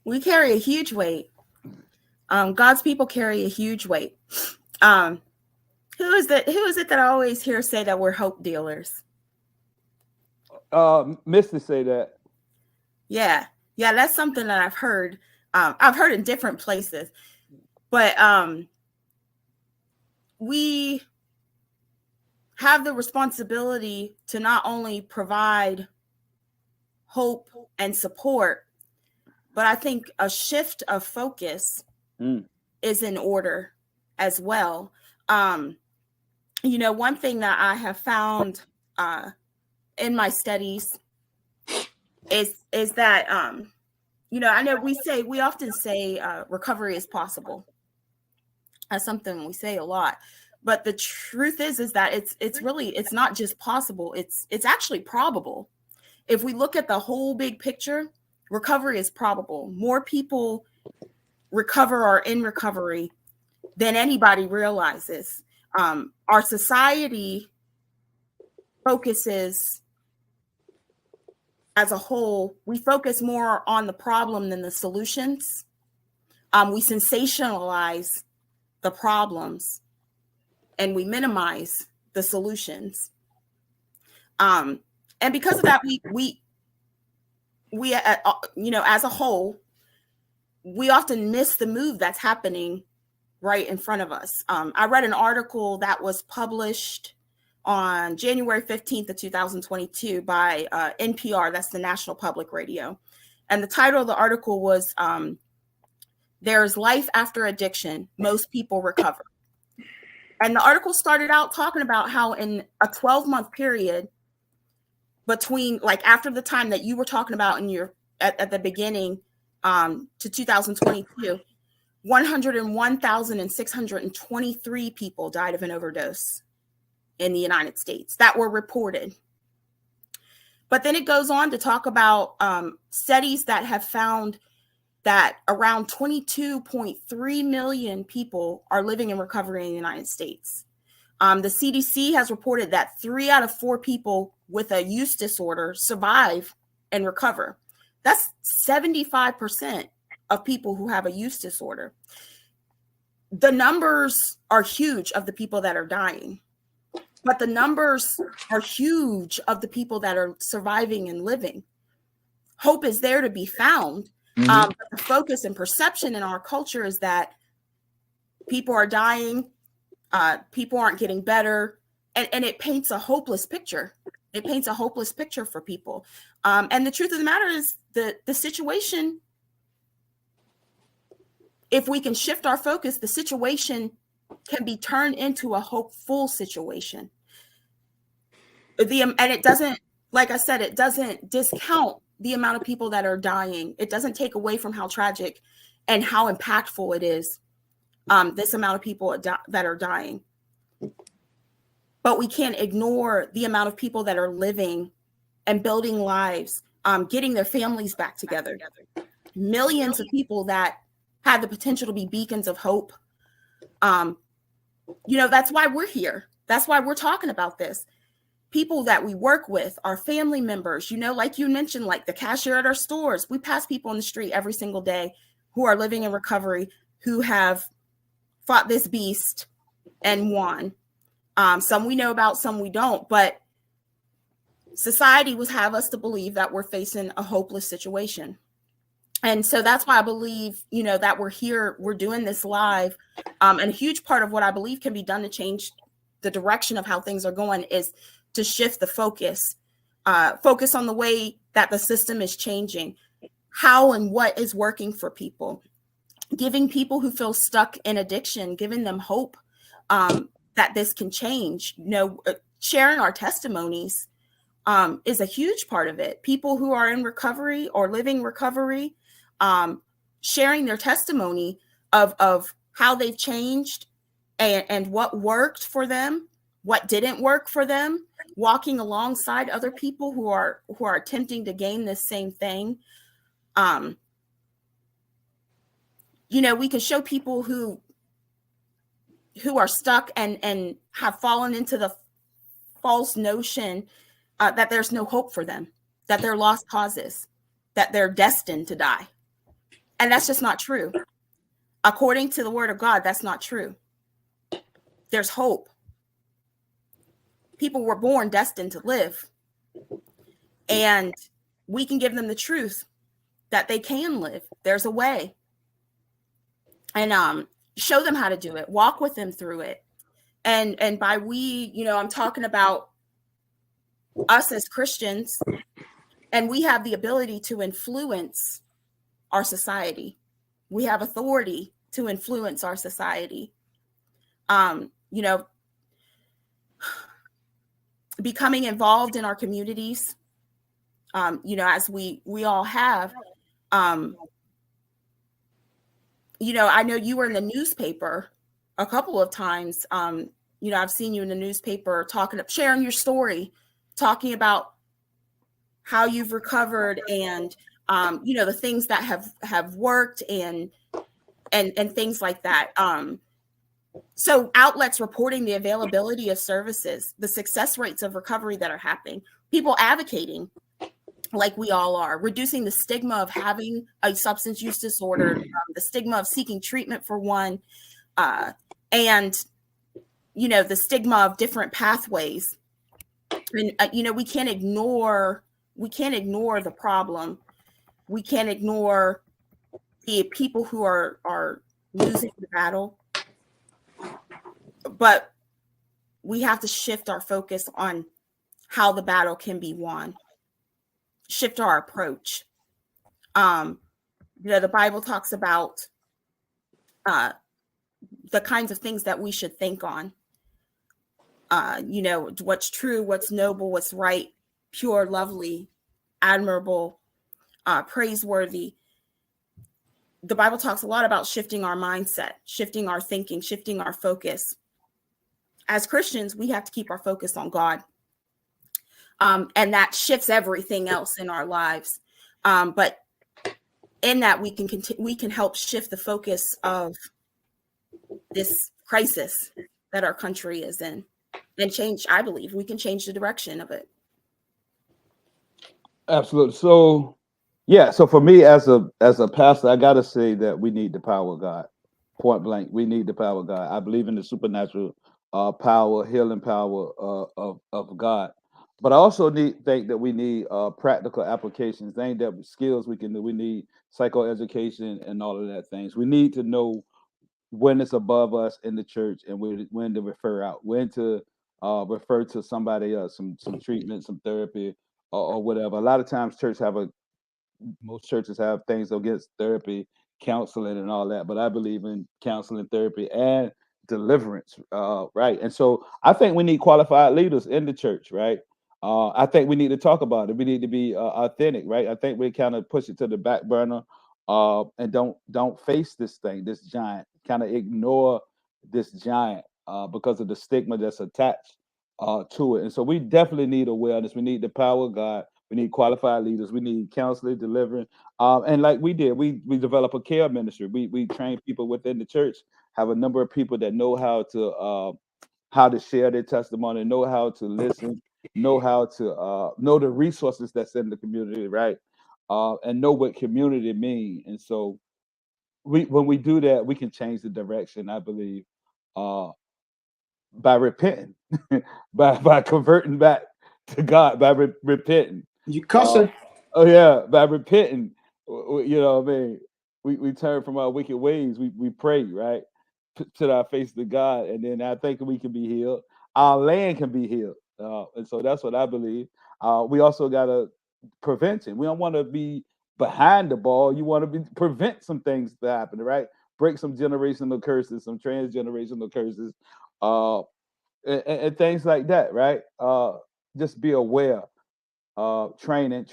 We carry a huge weight. God's people carry a huge weight. Who is it that I always hear say that we're hope dealers? Misty say that. Yeah, that's something that I've heard. I've heard in different places, but we have the responsibility to not only provide hope and support, but I think a shift of focus is in order as well. One thing that I have found in my studies is that, I know we often say recovery is possible. That's something we say a lot. But the truth is that it's not just possible, it's actually probable. If we look at the whole big picture, recovery is probable. More people recover or are in recovery than anybody realizes. Our society focuses, as a whole, we focus more on the problem than the solutions. We sensationalize the problems and we minimize the solutions. And because of that, we as a whole, we often miss the move that's happening right in front of us. I read an article that was published on January 15th of 2022 by NPR, that's the National Public Radio. And the title of the article was, There's Life After Addiction, Most People Recover. And the article started out talking about how in a 12-month period between, like, after the time that you were talking about in your at the beginning to 2022, 101,623 people died of an overdose in the United States that were reported. But then it goes on to talk about studies that have found that around 22.3 million people are living in recovery in the United States. The CDC has reported that 3 out of 4 people with a use disorder survive and recover. That's 75% of people who have a use disorder. The numbers are huge of the people that are dying, but the numbers are huge of the people that are surviving and living. Hope is there to be found. But the focus and perception in our culture is that people are dying, people aren't getting better, and it paints a hopeless picture. It paints a hopeless picture for people. And the truth of the matter is the situation, if we can shift our focus, the situation can be turned into a hopeful situation. And it doesn't, like I said, it doesn't discount the amount of people that are dying. It doesn't take away from how tragic and how impactful it is, this amount of people that are dying. But we can't ignore the amount of people that are living and building lives, getting their families back together. Millions of people that have the potential to be beacons of hope. That's why we're here. That's why we're talking about this. People that we work with, our family members, like you mentioned, like the cashier at our stores. We pass people on the street every single day who are living in recovery, who have fought this beast and won. Some we know about, some we don't, but society would have us to believe that we're facing a hopeless situation. And so that's why I believe, that we're here, we're doing this live. And a huge part of what I believe can be done to change the direction of how things are going is to shift the focus on the way that the system is changing, how and what is working for people, giving people who feel stuck in addiction, giving them hope that this can change. Sharing our testimonies is a huge part of it. People who are in recovery or living recovery, sharing their testimony of how they've changed and what worked for them, what didn't work for them, walking alongside other people who are attempting to gain this same thing. We can show people who are stuck and have fallen into the false notion that there's no hope for them, that they're lost causes, that they're destined to die. And that's just not true. According to the word of God, that's not true. There's hope. People were born destined to live. And we can give them the truth that they can live. There's a way. And show them how to do it. Walk with them through it. And by we, I'm talking about us as Christians, and we have the ability to influence our society. We have authority to influence our society. Becoming involved in our communities, as we all have. I know you were in the newspaper a couple of times. I've seen you in the newspaper sharing your story, talking about how you've recovered and, the things that have worked and things like that. So outlets reporting the availability of services, the success rates of recovery that are happening, people advocating like we all are, reducing the stigma of having a substance use disorder, the stigma of seeking treatment for one, and, the stigma of different pathways. And, we can't ignore the problem. We can't ignore the people who are losing the battle. But we have to shift our focus on how the battle can be won. Shift our approach. The Bible talks about the kinds of things that we should think on. What's true, what's noble, what's right, pure, lovely, admirable, praiseworthy. The Bible talks a lot about shifting our mindset, shifting our thinking, shifting our focus. As Christians, we have to keep our focus on God. And that shifts everything else in our lives. But in that, we can help shift the focus of this crisis that our country is in, and change. I believe we can change the direction of it. Absolutely. So, yeah. So for me, as a pastor, I gotta say that we need the power of God. Point blank, we need the power of God. I believe in the supernatural power, healing power of God. But I also think that we need practical applications, things that skills we can do. We need psychoeducation and all of that things. We need to know when it's above us in the church and when to refer out, when to refer to somebody else, some treatment, some therapy, or whatever. A lot of times, most churches have things against therapy, counseling, and all that. But I believe in counseling, therapy, and deliverance, right? And so I think we need qualified leaders in the church, right? I think we need to talk about it. We need to be authentic, right? I think we kind of push it to the back burner, and don't face this thing, this giant. Kind of ignore this giant because of the stigma that's attached to it. And so we definitely need awareness. We need the power of God. We need qualified leaders. We need counseling, delivering, and like we did, we develop a care ministry. We train people within the church. Have a number of people that know how to share their testimony, know how to listen, know how to know the resources that's in the community, right? And know what community mean. And so when we do that, we can change the direction, I believe, by repenting, by converting back to God, by repenting. You cussing? Oh yeah, by repenting, you know what I mean. We turn from our wicked ways. We pray, right? Put our face to God, and then I think we can be healed. Our land can be healed, and so that's what I believe. We also got a prevention. We don't want to be behind the ball. You want to prevent some things to happen, right? Break some generational curses, some transgenerational curses, and things like that, right? Just be aware. Training,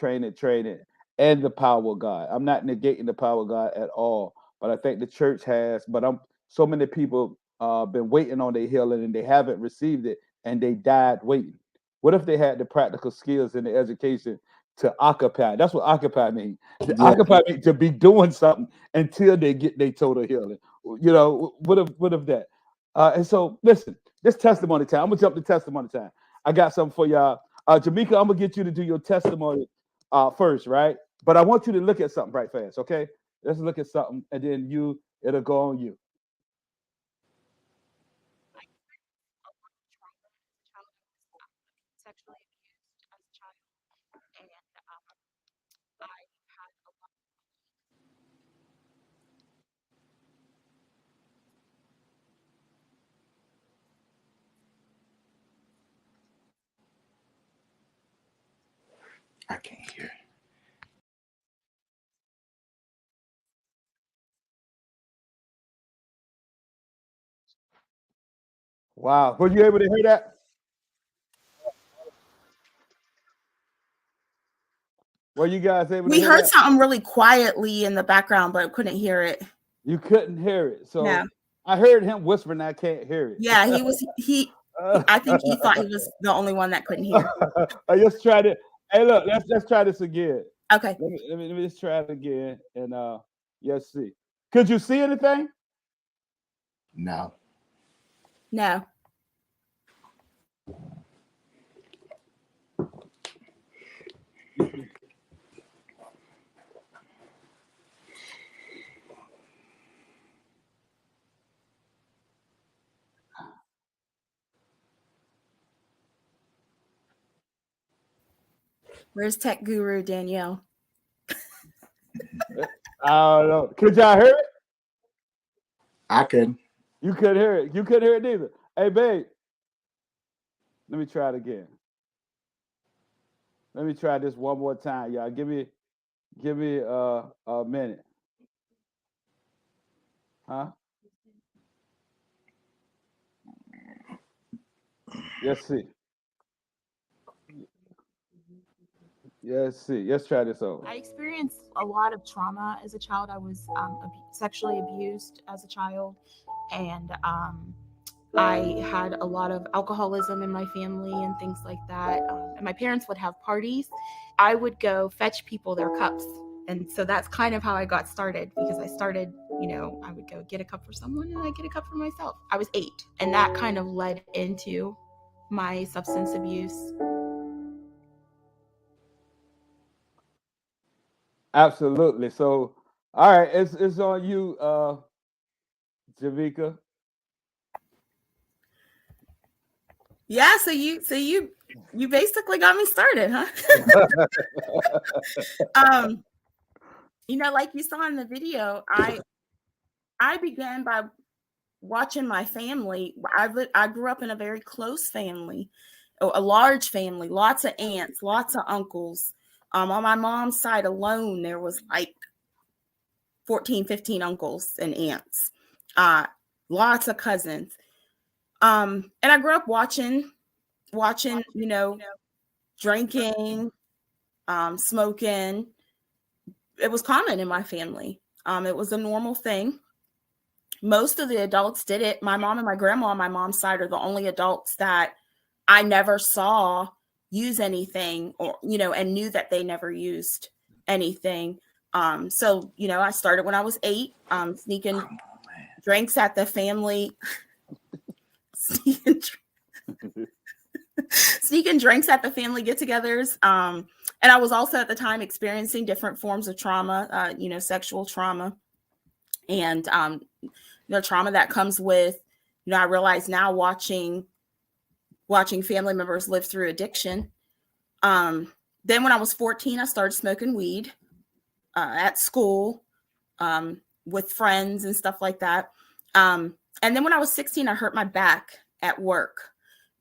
and the power of God. I'm not negating the power of God at all, but I think the church has. But so many people been waiting on their healing and they haven't received it, and they died waiting. What if they had the practical skills and the education to occupy? That's what occupy means. To occupy means to be doing something until they get their total healing. You know, what if that? And so, listen, this testimony time. I'm gonna jump to testimony time. I got something for y'all. Jamaica, I'm gonna get you to do your testimony first, right? But I want you to look at something right fast, okay? Let's look at something, and then it'll go on you. I can't hear. Wow, were you able to hear that? Were you guys able to We hear heard that? something really quietly in the background, but couldn't hear it. You couldn't hear it. So No. I heard him whispering. I can't hear it. Yeah, he I think he thought he was the only one that couldn't hear. I just tried it. Hey, look, let's try this again. Okay. Let me just try it again, and let's see. Could you see anything? No. No. Where's tech guru Danielle? I don't know. Could y'all hear it? I couldn't. You couldn't hear it. You couldn't hear it either. Hey, babe. Let me try it again. Let me try this one more time, y'all. Give me a minute. Huh? Let's see. Let's see. Let's try this over. I experienced a lot of trauma as a child. I was sexually abused as a child, and I had a lot of alcoholism in my family and things like that. And my parents would have parties. I would go fetch people their cups. And so that's kind of how I got started, because I started, I would go get a cup for someone and I get a cup for myself. I was 8, and that kind of led into my substance abuse. Absolutely. So, all right, it's on you, Javika. Yeah, so you basically got me started, huh? Like you saw in the video, I began by watching my family. I grew up in a very close family, a large family, lots of aunts, lots of uncles. On my mom's side alone, there was like 14, 15 uncles and aunts, lots of cousins. And I grew up watching, drinking, smoking. It was common in my family. It was a normal thing. Most of the adults did it. My mom and my grandma on my mom's side are the only adults that I never saw use anything, or, and knew that they never used anything. So, I started when I was 8, sneaking drinks at the family, sneaking drinks at the family get-togethers. And I was also at the time experiencing different forms of trauma, sexual trauma, and the trauma that comes with, I realize now watching family members live through addiction. Then when I was 14, I started smoking weed at school with friends and stuff like that. And then when I was 16, I hurt my back at work.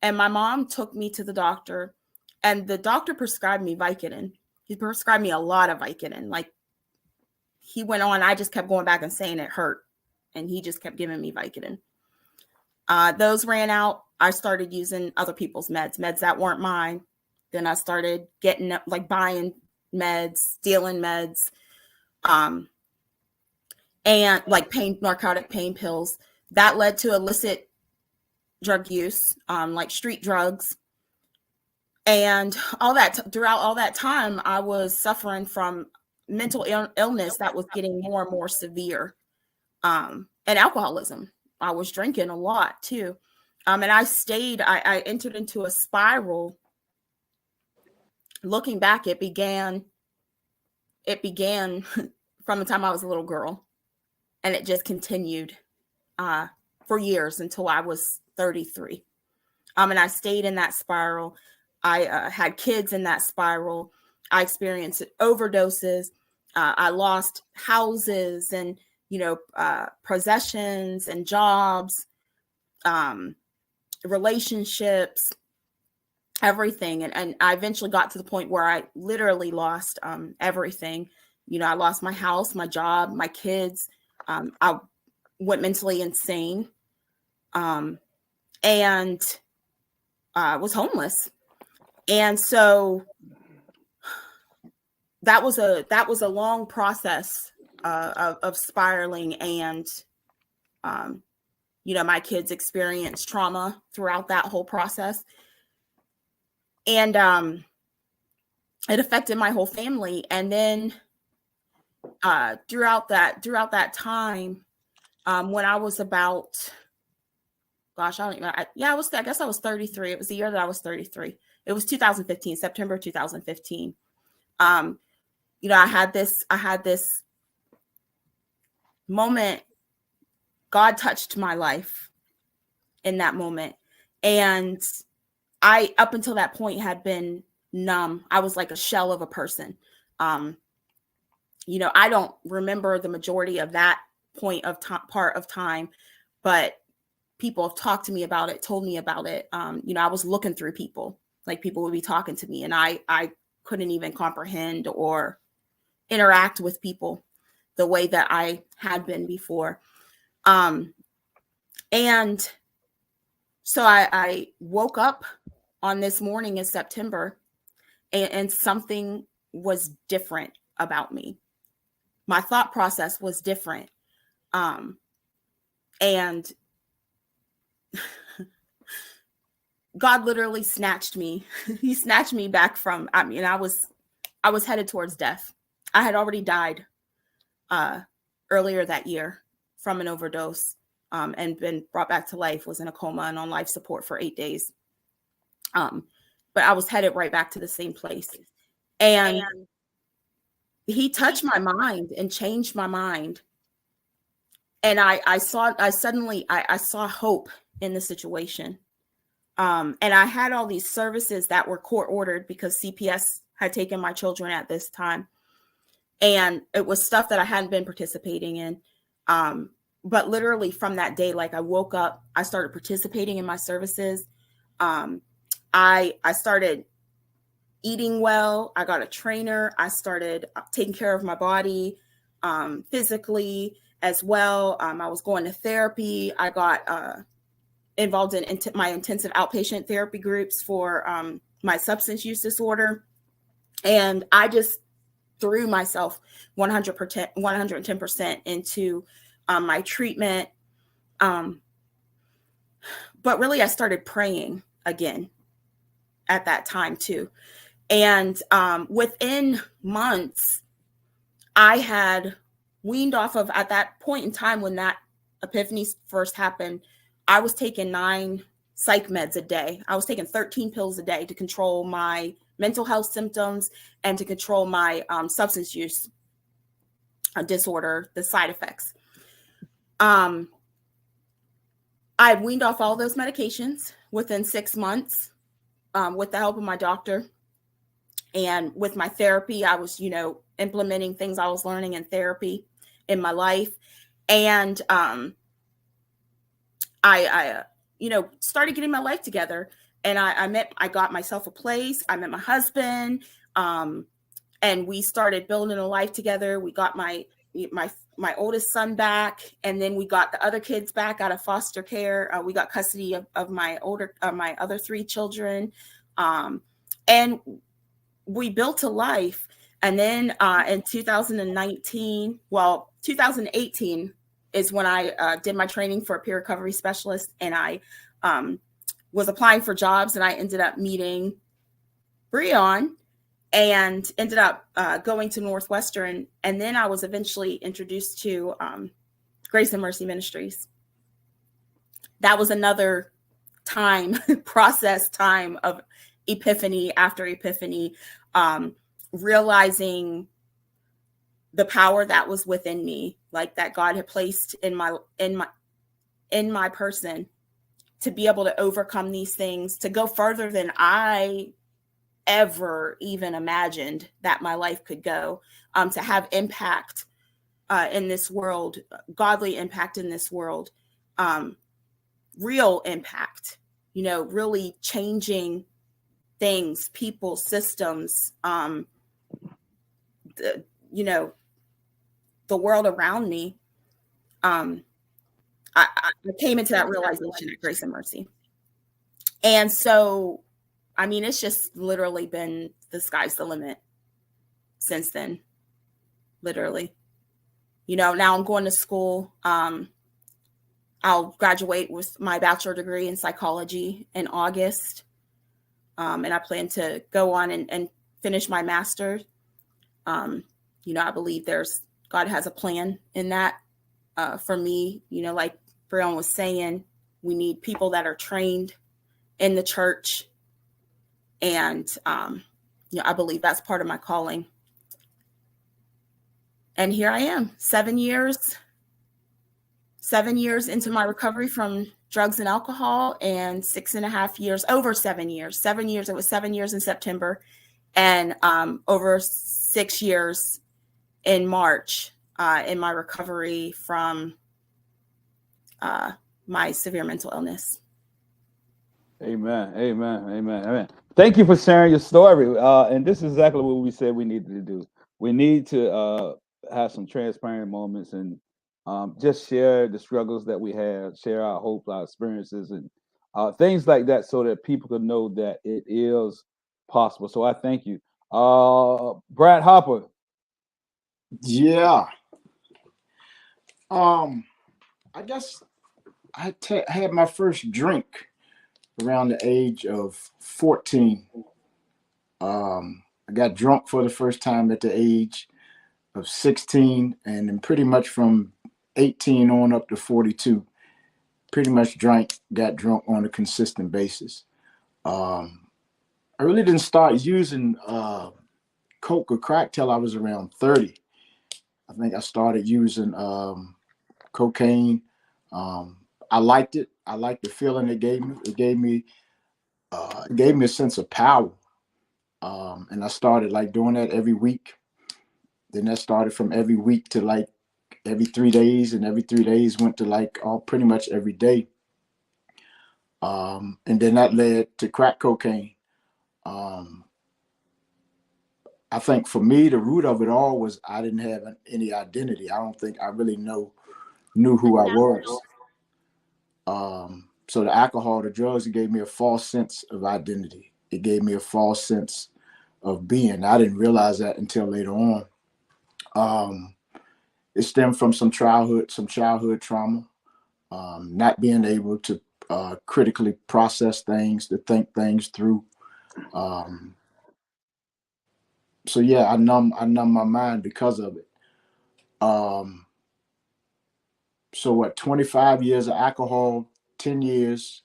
And my mom took me to the doctor, and the doctor prescribed me Vicodin. He prescribed me a lot of Vicodin. Like, he went on, I just kept going back and saying it hurt, and he just kept giving me Vicodin. Those ran out. I started using other people's meds that weren't mine. Then I started getting, buying meds, stealing meds, and narcotic pain pills. That led to illicit drug use, like street drugs. And all that, throughout all that time, I was suffering from mental illness that was getting more and more severe, and alcoholism. I was drinking a lot too. And I entered into a spiral. Looking back, it began from the time I was a little girl, and it just continued for years until I was 33. And I stayed in that spiral. I had kids in that spiral. I experienced overdoses. I lost houses and, possessions and jobs, relationships, everything. And I eventually got to the point where I literally lost everything. I lost my house, my job, my kids. I went mentally insane, and was homeless. And so that was a long process of spiraling and my kids experienced trauma throughout that whole process. And it affected my whole family. And then throughout that time, when I was about, gosh, I don't even, I guess I was 33. It was the year that I was 33. It was 2015, September 2015. I had this moment. God touched my life in that moment. And I, up until that point, had been numb. I was like a shell of a person. I don't remember the majority of that point of part of time, but people have talked to me about it, told me about it. I was looking through people, like people would be talking to me, and I couldn't even comprehend or interact with people the way that I had been before. And so I woke up on this morning in September, and something was different about me. My thought process was different. And God literally snatched me. He snatched me back from, I was headed towards death. I had already died earlier that year from an overdose, and been brought back to life, was in a coma and on life support for 8 days. But I was headed right back to the same place. And he touched my mind and changed my mind. And I saw hope in the situation. And I had all these services that were court ordered because CPS had taken my children at this time. And it was stuff that I hadn't been participating in. But literally from that day, like I woke up, I started participating in my services. I started eating well. I got a trainer. I started taking care of my body physically as well. I was going to therapy. I got involved in my intensive outpatient therapy groups for my substance use disorder. And I just threw myself 110% into my treatment. But really, I started praying again at that time too. And within months, I had weaned off of, at that point in time when that epiphany first happened, I was taking 9 psych meds a day. I was taking 13 pills a day to control my mental health symptoms and to control my substance use disorder, the side effects. I had weaned off all those medications within 6 months with the help of my doctor. And with my therapy, I was, implementing things I was learning in therapy in my life. And I started getting my life together. And I got myself a place. I met my husband, and we started building a life together. We got my oldest son back, and then we got the other kids back out of foster care. We got custody of my other 3 children, and we built a life. And then in 2018 is when I did my training for a peer recovery specialist, and I was applying for jobs, and I ended up meeting Breon and ended up going to Northwestern. And then I was eventually introduced to Grace and Mercy Ministries. That was another time of epiphany after epiphany, realizing the power that was within me, like that God had placed in my person to be able to overcome these things, to go further than I ever even imagined that my life could go, to have impact in this world, godly impact in this world, real impact, really changing things, people, systems, the world around me. I came into that realization at Grace and Mercy. And so, it's just literally been the sky's the limit since then, literally. Now I'm going to school. I'll graduate with my bachelor degree in psychology in August. And I plan to go on and finish my master's. I believe God has a plan in that for me. Like Breon was saying, we need people that are trained in the church. And, I believe that's part of my calling. And here I am, 7 years into my recovery from drugs and alcohol, and 6.5 years, over 7 years, 7 years. It was 7 years in September, and over 6 years in March in my recovery from my severe mental illness. Amen. Amen. Amen. Amen. Thank you for sharing your story. And this is exactly what we said we needed to do. We need to have some transparent moments and just share the struggles that we have, share our hopes, our experiences, and things like that, so that people can know that it is possible. So I thank you. Brad Hopper. Yeah. I guess I had my first drink around the age of 14. I got drunk for the first time at the age of 16, and then pretty much from 18 on up to 42, pretty much got drunk on a consistent basis. I really didn't start using coke or crack till I was around 30. I think I started using cocaine. I liked it. I liked the feeling it gave me. It gave me a sense of power. And I started like doing that every week. Then that started from every week to like every 3 days, and every 3 days went to like pretty much every day. And then that led to crack cocaine. I think for me, the root of it all was I didn't have any identity. I don't think I really knew who I was. So the alcohol, the drugs, it gave me a false sense of identity. It gave me a false sense of being. I didn't realize that until later on. It stemmed from some childhood trauma, not being able to critically process things, to think things through. So yeah, I numb my mind because of it. So what, 25 years of alcohol, 10 years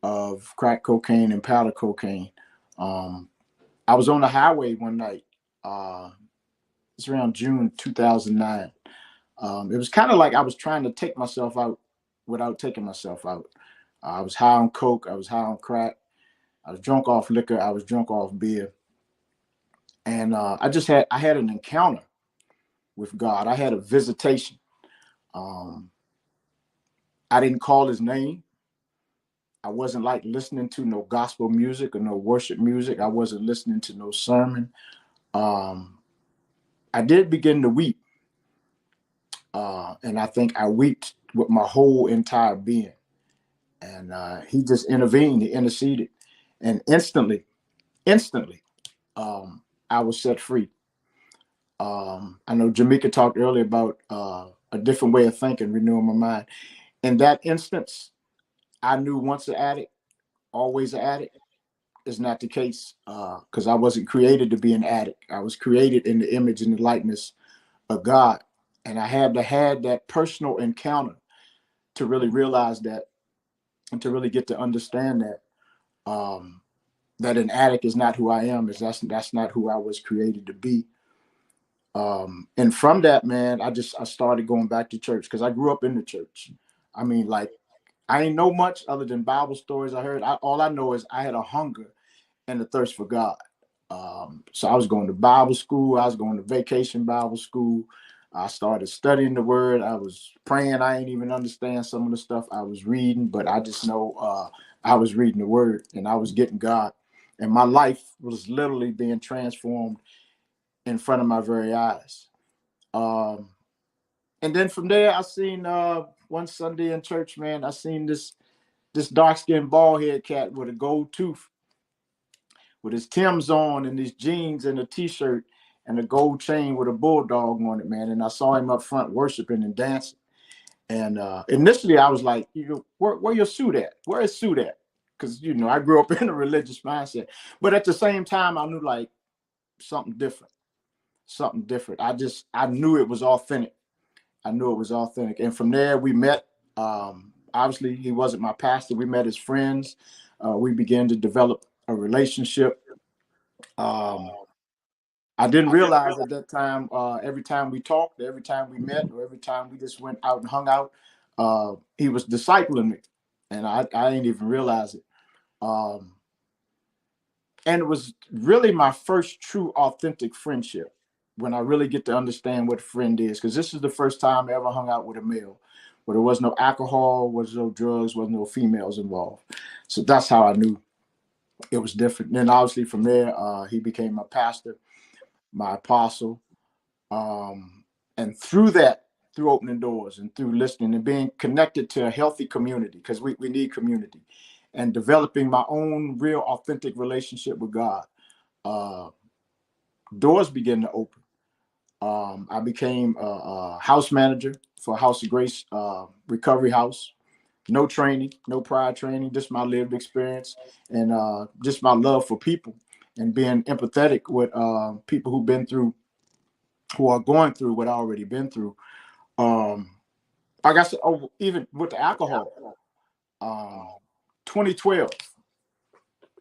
of crack cocaine and powder cocaine. I was on the highway one night. It's around June 2009. It was kind of like I was trying to take myself out without taking myself out. I was high on coke. I was high on crack. I was drunk off liquor. I was drunk off beer. And I had an encounter with God. I had a visitation. I didn't call his name. I wasn't like listening to no gospel music or no worship music. I wasn't listening to no sermon. I did begin to weep. And I think I wept with my whole entire being. And he just intervened, he interceded. And instantly, I was set free. I know Jamaica talked earlier about a different way of thinking, renewing my mind. In that instance, I knew once an addict, always an addict. Is not the case, because I wasn't created to be an addict. I was created in the image and the likeness of God. And I had to have that personal encounter to really realize that, and to really get to understand that, that an addict is not who I am. That's not who I was created to be. And from that, man, I started going back to church, because I grew up in the church. I mean, like, I ain't know much other than Bible stories I heard. All I know is I had a hunger and a thirst for God. So I was going to Bible school. I was going to vacation Bible school. I started studying the word. I was praying. I ain't even understand some of the stuff I was reading, but I just know I was reading the word, and I was getting God. And my life was literally being transformed in front of my very eyes. And then from there, I seen one Sunday in church, man, I seen this dark-skinned bald-head cat with a gold tooth, with his Timbs on and his jeans and a t-shirt and a gold chain with a bulldog on it, man. And I saw him up front worshiping and dancing. And initially I was like, where your suit at? Where is suit at? Because, I grew up in a religious mindset. But at the same time, I knew like something different. I knew it was authentic. And from there we met. Obviously, he wasn't my pastor. We met as friends. We began to develop a relationship. I didn't realize at that time, every time we talked, every time we met, or every time we just went out and hung out, he was discipling me. And I didn't even realize it. And it was really my first true authentic friendship, when I really get to understand what a friend is. Because this is the first time I ever hung out with a male, where there was no alcohol, was no drugs, was no females involved. So that's how I knew it was different. And then obviously from there, he became my pastor, my apostle. And through that, through opening doors and through listening and being connected to a healthy community, because we need community, and developing my own real authentic relationship with God, doors began to open. I became a house manager for House of Grace Recovery House. No training, no prior training, just my lived experience, and just my love for people, and being empathetic with people who are going through what I already been through. Like I said, even with the alcohol, 2012,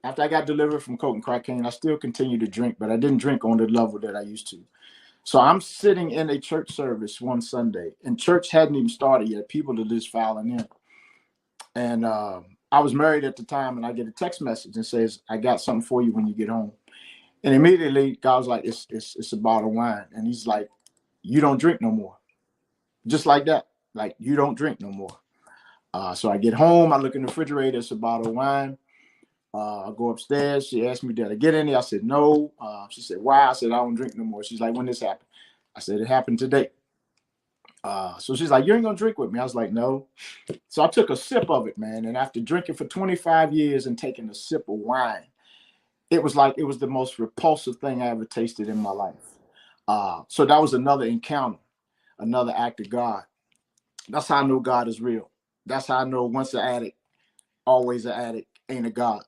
after I got delivered from coke and cocaine, I still continued to drink, but I didn't drink on the level that I used to. So I'm sitting in a church service one Sunday, and church hadn't even started yet. People are just filing in. And I was married at the time, and I get a text message and says, "I got something for you when you get home." And immediately God was like, it's a bottle of wine. And he's like, "You don't drink no more." Just like that. Like, you don't drink no more. So I get home, I look in the refrigerator, it's a bottle of wine. I go upstairs. She asked me, "Did I get any?" I said, "No." She said, "Why?" I said, "I don't drink no more." She's like, "When this happened?" I said, "It happened today." So she's like, "You ain't gonna drink with me?" I was like, "No." So I took a sip of it, man. And after drinking for 25 years and taking a sip of wine, it was like it was the most repulsive thing I ever tasted in my life. So that was another encounter, another act of God. That's how I know God is real. That's how I know once an addict, always an addict, ain't a God.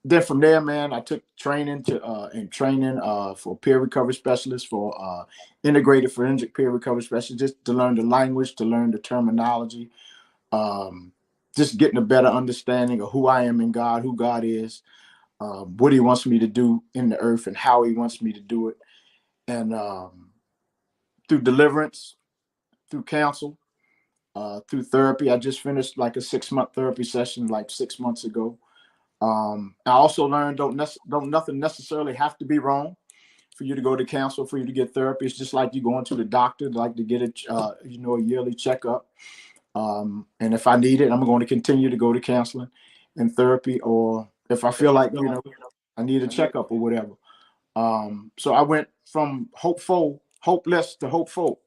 Then from there, man, I took training for peer recovery specialist, for integrated forensic peer recovery specialist, just to learn the language, to learn the terminology, just getting a better understanding of who I am in God, who God is, what he wants me to do in the earth, and how he wants me to do it. And through deliverance, through counsel, through therapy. I just finished like a 6-month therapy session like 6 months ago. I also learned don't nothing necessarily have to be wrong for you to go to counsel, for you to get therapy. It's just like you going to the doctor, like to get a yearly checkup. And if I need it, I'm going to continue to go to counseling and therapy, or if I feel like I need a checkup or whatever. So I went from hopeless to hopeful.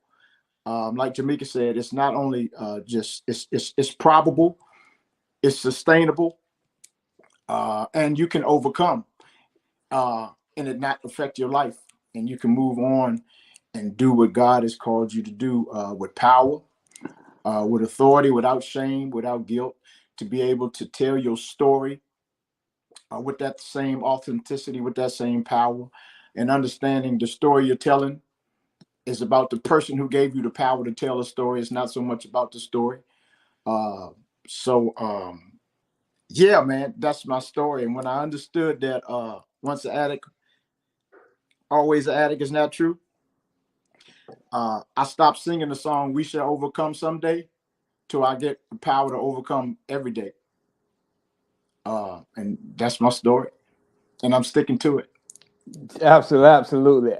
Like Jamaica said, it's not only just it's probable, it's sustainable, and you can overcome, and it not affect your life, and you can move on and do what God has called you to do, with power, with authority, without shame, without guilt, to be able to tell your story with that same authenticity, with that same power, and understanding the story you're telling is about the person who gave you the power to tell a story. It's not so much about the story. Yeah, man, that's my story. And when I understood that once an addict, always an addict is not true, I stopped singing the song "We Shall Overcome Someday" till I get the power to overcome every day. And that's my story. And I'm sticking to it. Absolutely.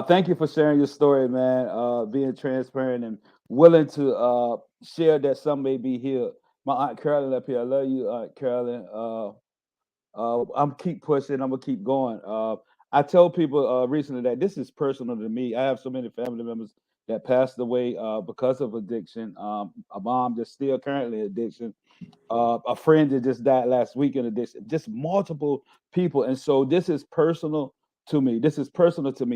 Thank you for sharing your story, man. Being transparent and willing to share that some may be here. My Aunt Carolyn up here. I love you, Aunt Carolyn. I'm keep pushing. I'm gonna keep going. I tell people recently that this is personal to me. I have so many family members that passed away because of addiction. A mom that's still currently addiction. A friend that just died last week in addiction. Just multiple people, and so this is personal to me.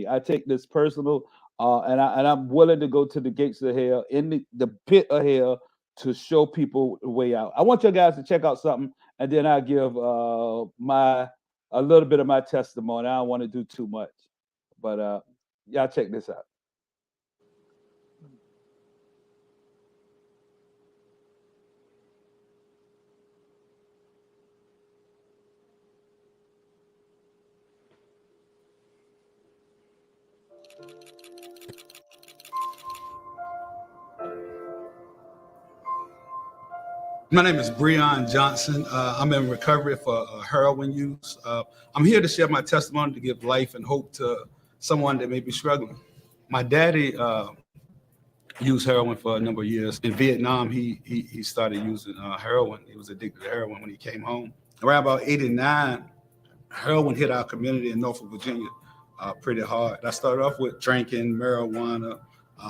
I take this personal. and I'm willing to go to the gates of hell, in the pit of hell, to show people the way out. I want you guys to check out something, and then I'll give a little bit of my testimony. I don't want to do too much, but y'all check this out. My name is Breon Johnson. I'm in recovery for heroin use. I'm here to share my testimony to give life and hope to someone that may be struggling. My daddy used heroin for a number of years. In Vietnam, he started using heroin. He was addicted to heroin when he came home. Around about 89, heroin hit our community in Norfolk, Virginia pretty hard. I started off with drinking marijuana,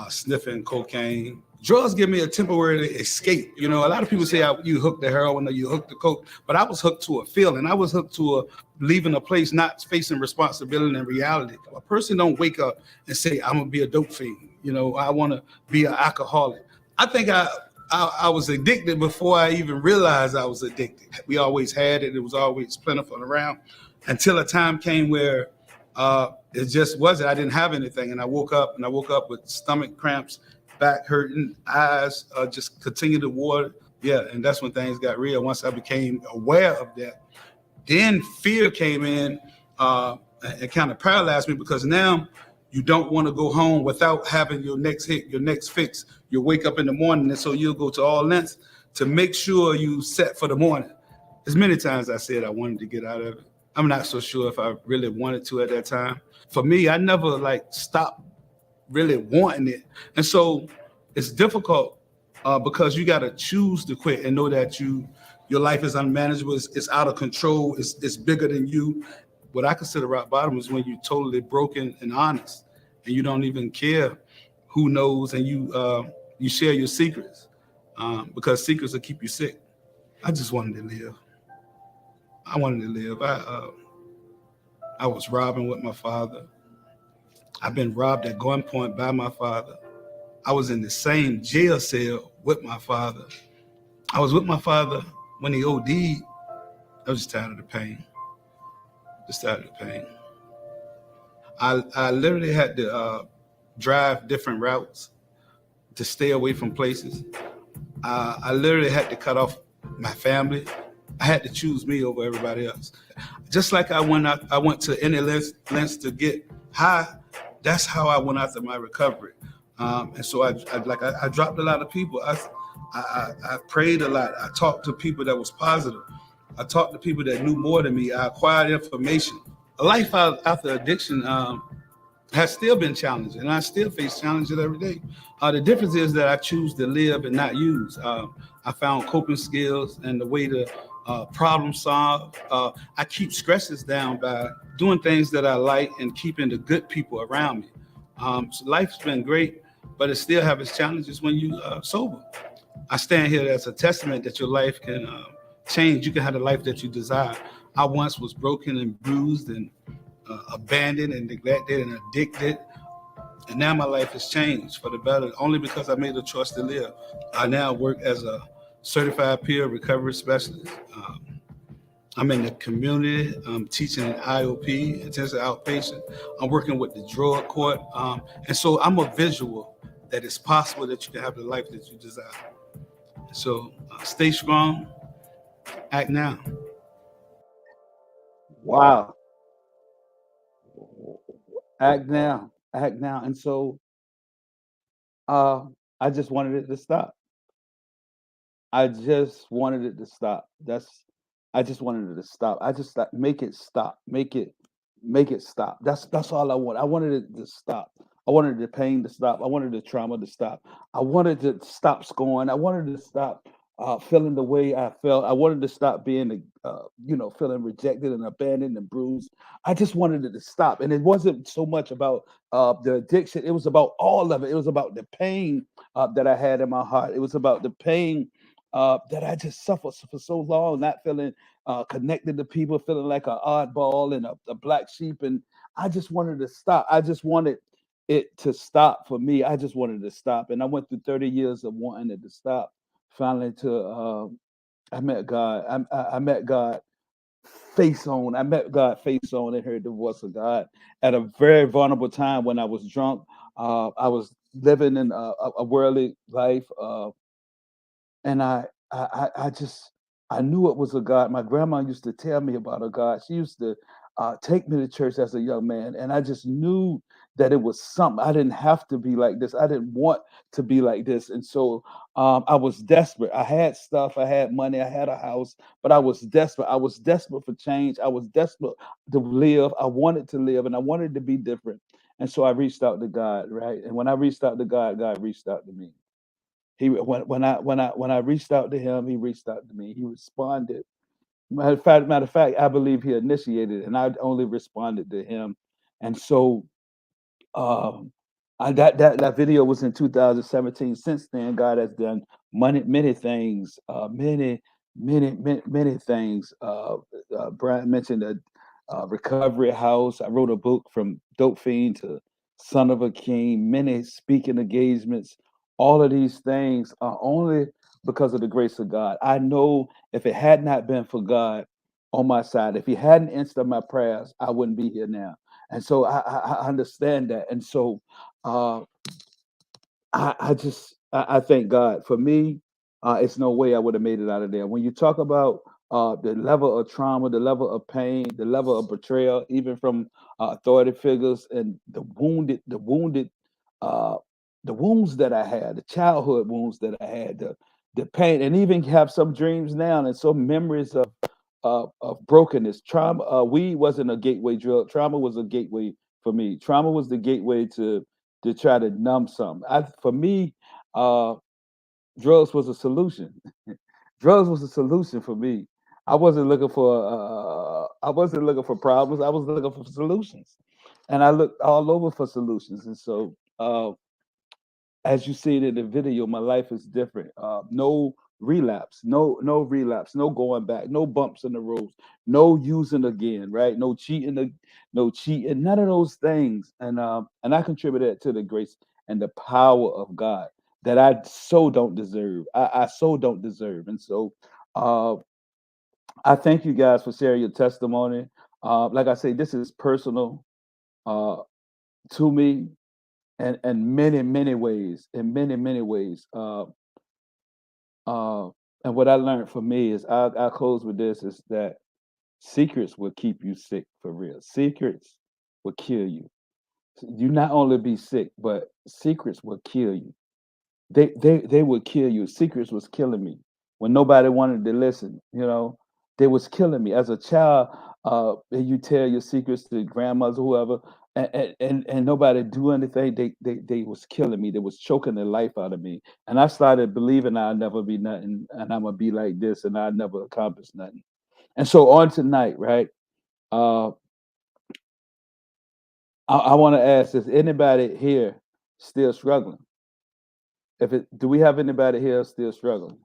sniffing cocaine. Drugs give me a temporary escape. You know, a lot of people say you hooked to heroin or you hooked to coke, but I was hooked to a feeling. I was hooked to leaving a place, not facing responsibility and reality. A person don't wake up and say, I'm gonna be a dope fiend. You know, I wanna be an alcoholic. I think I was addicted before I even realized I was addicted. We always had it. It was always plentiful around until a time came where it just wasn't. I didn't have anything. And I woke up with stomach cramps, back hurting, eyes just continued to water. Yeah, and that's when things got real. Once I became aware of that, then fear came in and kind of paralyzed me, because now you don't want to go home without having your next hit, your next fix. You wake up in the morning, and so you'll go to all lengths to make sure you set for the morning. As many times I said I wanted to get out of it, I'm not so sure if I really wanted to at that time. For me, I never stopped really wanting it. And so it's difficult because you got to choose to quit and know that your life is unmanageable, it's out of control, it's bigger than you. What I consider rock bottom is when you're totally broken and honest, and you don't even care who knows, and you share your secrets because secrets will keep you sick. I just wanted to live. I wanted to live. I was robbing with my father. I've been robbed at gunpoint by my father. I was in the same jail cell with my father. I was with my father when he OD'd. I was just tired of the pain. I literally had to drive different routes to stay away from places. I literally had to cut off my family. I had to choose me over everybody else. Just like I went to any lengths to get high, that's how I went after my recovery. And so I dropped a lot of people. I prayed a lot. I talked to people that was positive. I talked to people that knew more than me. I acquired information. Life after addiction has still been challenging, and I still face challenges every day. The difference is that I choose to live and not use. I found coping skills and the way to problem solve. I keep stresses down by doing things that I like and keeping the good people around me. So life's been great, but it still has its challenges when you sober. I stand here as a testament that your life can change. You can have the life that you desire. I once was broken and bruised and abandoned and neglected and addicted. And now my life has changed for the better, only because I made a choice to live. I now work as a certified peer recovery specialist. I'm in the community. I'm teaching in IOP, intensive outpatient. I'm working with the drug court. And so I'm a visual that it's possible that you can have the life that you desire. So stay strong, act now. Wow. Act now. And so I just wanted it to stop. I just wanted it to stop. I just wanted it to stop. I just make it stop. Make it stop. That's all I want. I wanted it to stop. I wanted the pain to stop. I wanted the trauma to stop. I wanted to stop scoring. I wanted to stop feeling the way I felt. I wanted to stop being, feeling rejected and abandoned and bruised. I just wanted it to stop. And it wasn't so much about the addiction. It was about all of it. It was about the pain that I had in my heart. It was about the pain that I just suffered for so long, not feeling connected to people, feeling like an oddball and a black sheep. And I just wanted to stop. I just wanted it to stop for me. I just wanted to stop, and I went through 30 years of wanting it to stop. Finally, I met God. I met God face on. I met God face on and heard the voice of God at a very vulnerable time when I was drunk. I was living in a worldly life. And I just I knew it was a God. My grandma used to tell me about a God. She used to take me to church as a young man, and I just knew that it was something. I didn't have to be like this. I didn't want to be like this, and so I was desperate. I had stuff. I had money. I had a house, but I was desperate. I was desperate for change. I was desperate to live. I wanted to live, and I wanted to be different. And so I reached out to God, right? And when I reached out to God, God reached out to me. When I reached out to him, he reached out to me. He responded. Matter of fact, I believe he initiated, and I only responded to him. And so, um, that video was in 2017. Since then, God has done many things, many things. Brian mentioned a recovery house. I wrote a book, From Dope Fiend to Son of a King. Many speaking engagements. All of these things are only because of the grace of God. I know if it had not been for God on my side, if He hadn't answered my prayers, I wouldn't be here now. And so I understand that. And so uh, I thank God. For me, it's no way I would have made it out of there. When you talk about the level of trauma, the level of pain, the level of betrayal, even from authority figures, and uh, the wounds that I had, the childhood wounds that I had, the pain, and even have some dreams now and some memories of brokenness. Trauma, weed wasn't a gateway drug. Trauma was a gateway for me. Trauma was the gateway to try to numb something. For me, uh, drugs was a solution. Drugs was a solution for me. I wasn't looking for problems. I was looking for solutions, and I looked all over for solutions. And so, as you see it in the video, my life is different. No relapse, no relapse, no going back, no bumps in the road, no using again, right? No cheating, no cheating, none of those things. And I contribute that to the grace and the power of God that I so don't deserve. I so don't deserve. And so uh, I thank you guys for sharing your testimony. Like I say, this is personal uh, to me in many ways, in many ways. Uh, and what I learned for me is, I'll close with this, is that secrets will keep you sick for real. Secrets will kill you. You not only be sick, but secrets will kill you. They would kill you. Secrets was killing me when nobody wanted to listen. They was killing me as a child. And you tell your secrets to grandmas or whoever, and nobody do anything. They was killing me. They was choking the life out of me. And I started believing I'll never be nothing, and I'm gonna be like this, and I'll never accomplish nothing. And so on tonight, right? Uh, I want to ask: is anybody here still struggling? Do we have anybody here still struggling?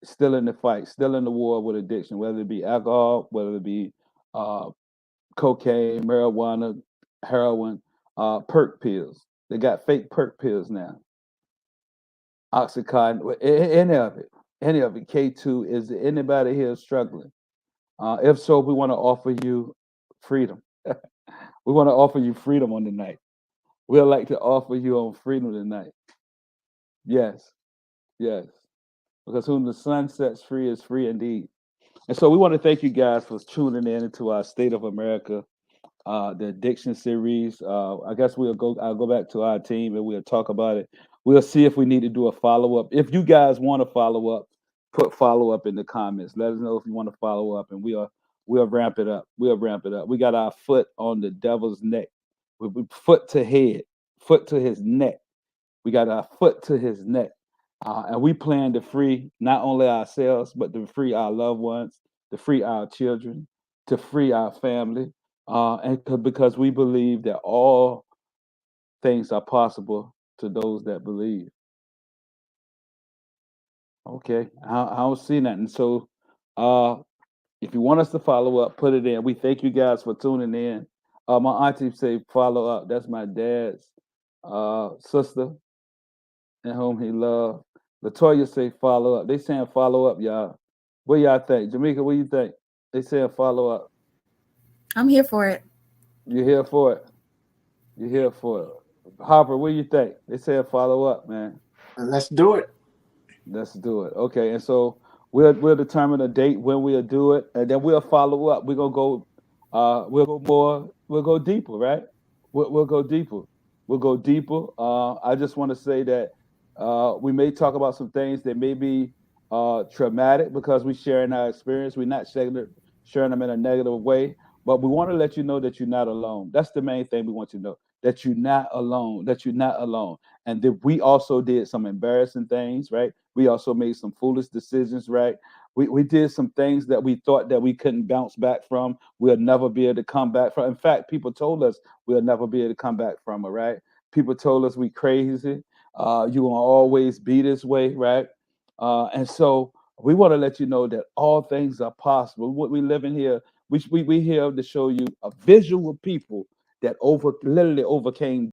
Still in the fight, still in the war with addiction, whether it be alcohol, whether it be uh, cocaine, marijuana, heroin, perk pills. They got fake perk pills now. Oxycontin, any of it. K2. Is there anybody here struggling? If so, we want to offer you freedom. We want to offer you freedom on the night. We'd like to offer you on freedom tonight. Yes, yes. Because whom the sun sets free is free indeed. And so we want to thank you guys for tuning in into our State of America, the addiction series. I guess I'll go back to our team and we'll talk about it. We'll see if we need to do a follow-up. If you guys want to follow up, put follow up in the comments. Let us know if you want to follow up, and we'll ramp it up. We'll ramp it up. We got our foot on the devil's neck. Foot to head, foot to his neck. We got our foot to his neck. And we plan to free not only ourselves, but to free our loved ones, to free our children, to free our family. Because we believe that all things are possible to those that believe. Okay, I don't see nothing. So if you want us to follow up, put it in. We thank you guys for tuning in. My auntie say follow up. That's my dad's sister in whom he loved. Latoya say follow up. They saying follow up, y'all. What y'all think? Jamaica, what you think? They saying follow up. I'm here for it. You here for it? You here for it? Harper, what do you think? They said follow up, man. Let's do it. Let's do it. Okay, and so we'll determine a date when we'll do it, and then we'll follow up. We're gonna go we'll go deeper, right? We'll go deeper. We'll go deeper. I just want to say that we may talk about some things that may be traumatic because we're sharing our experience. We're not sharing them in a negative way, but we want to let you know that you're not alone. That's the main thing we want you to know, that you're not alone, that you're not alone. And that we also did some embarrassing things, right? We also made some foolish decisions, right? We did some things that we thought that we couldn't bounce back from. We'll never be able to come back from. In fact, people told us we'll never be able to come back from it, right? People told us we crazy. You will always be this way, right? And so we want to let you know that all things are possible. What we live in here, we here to show you a visual people that literally overcame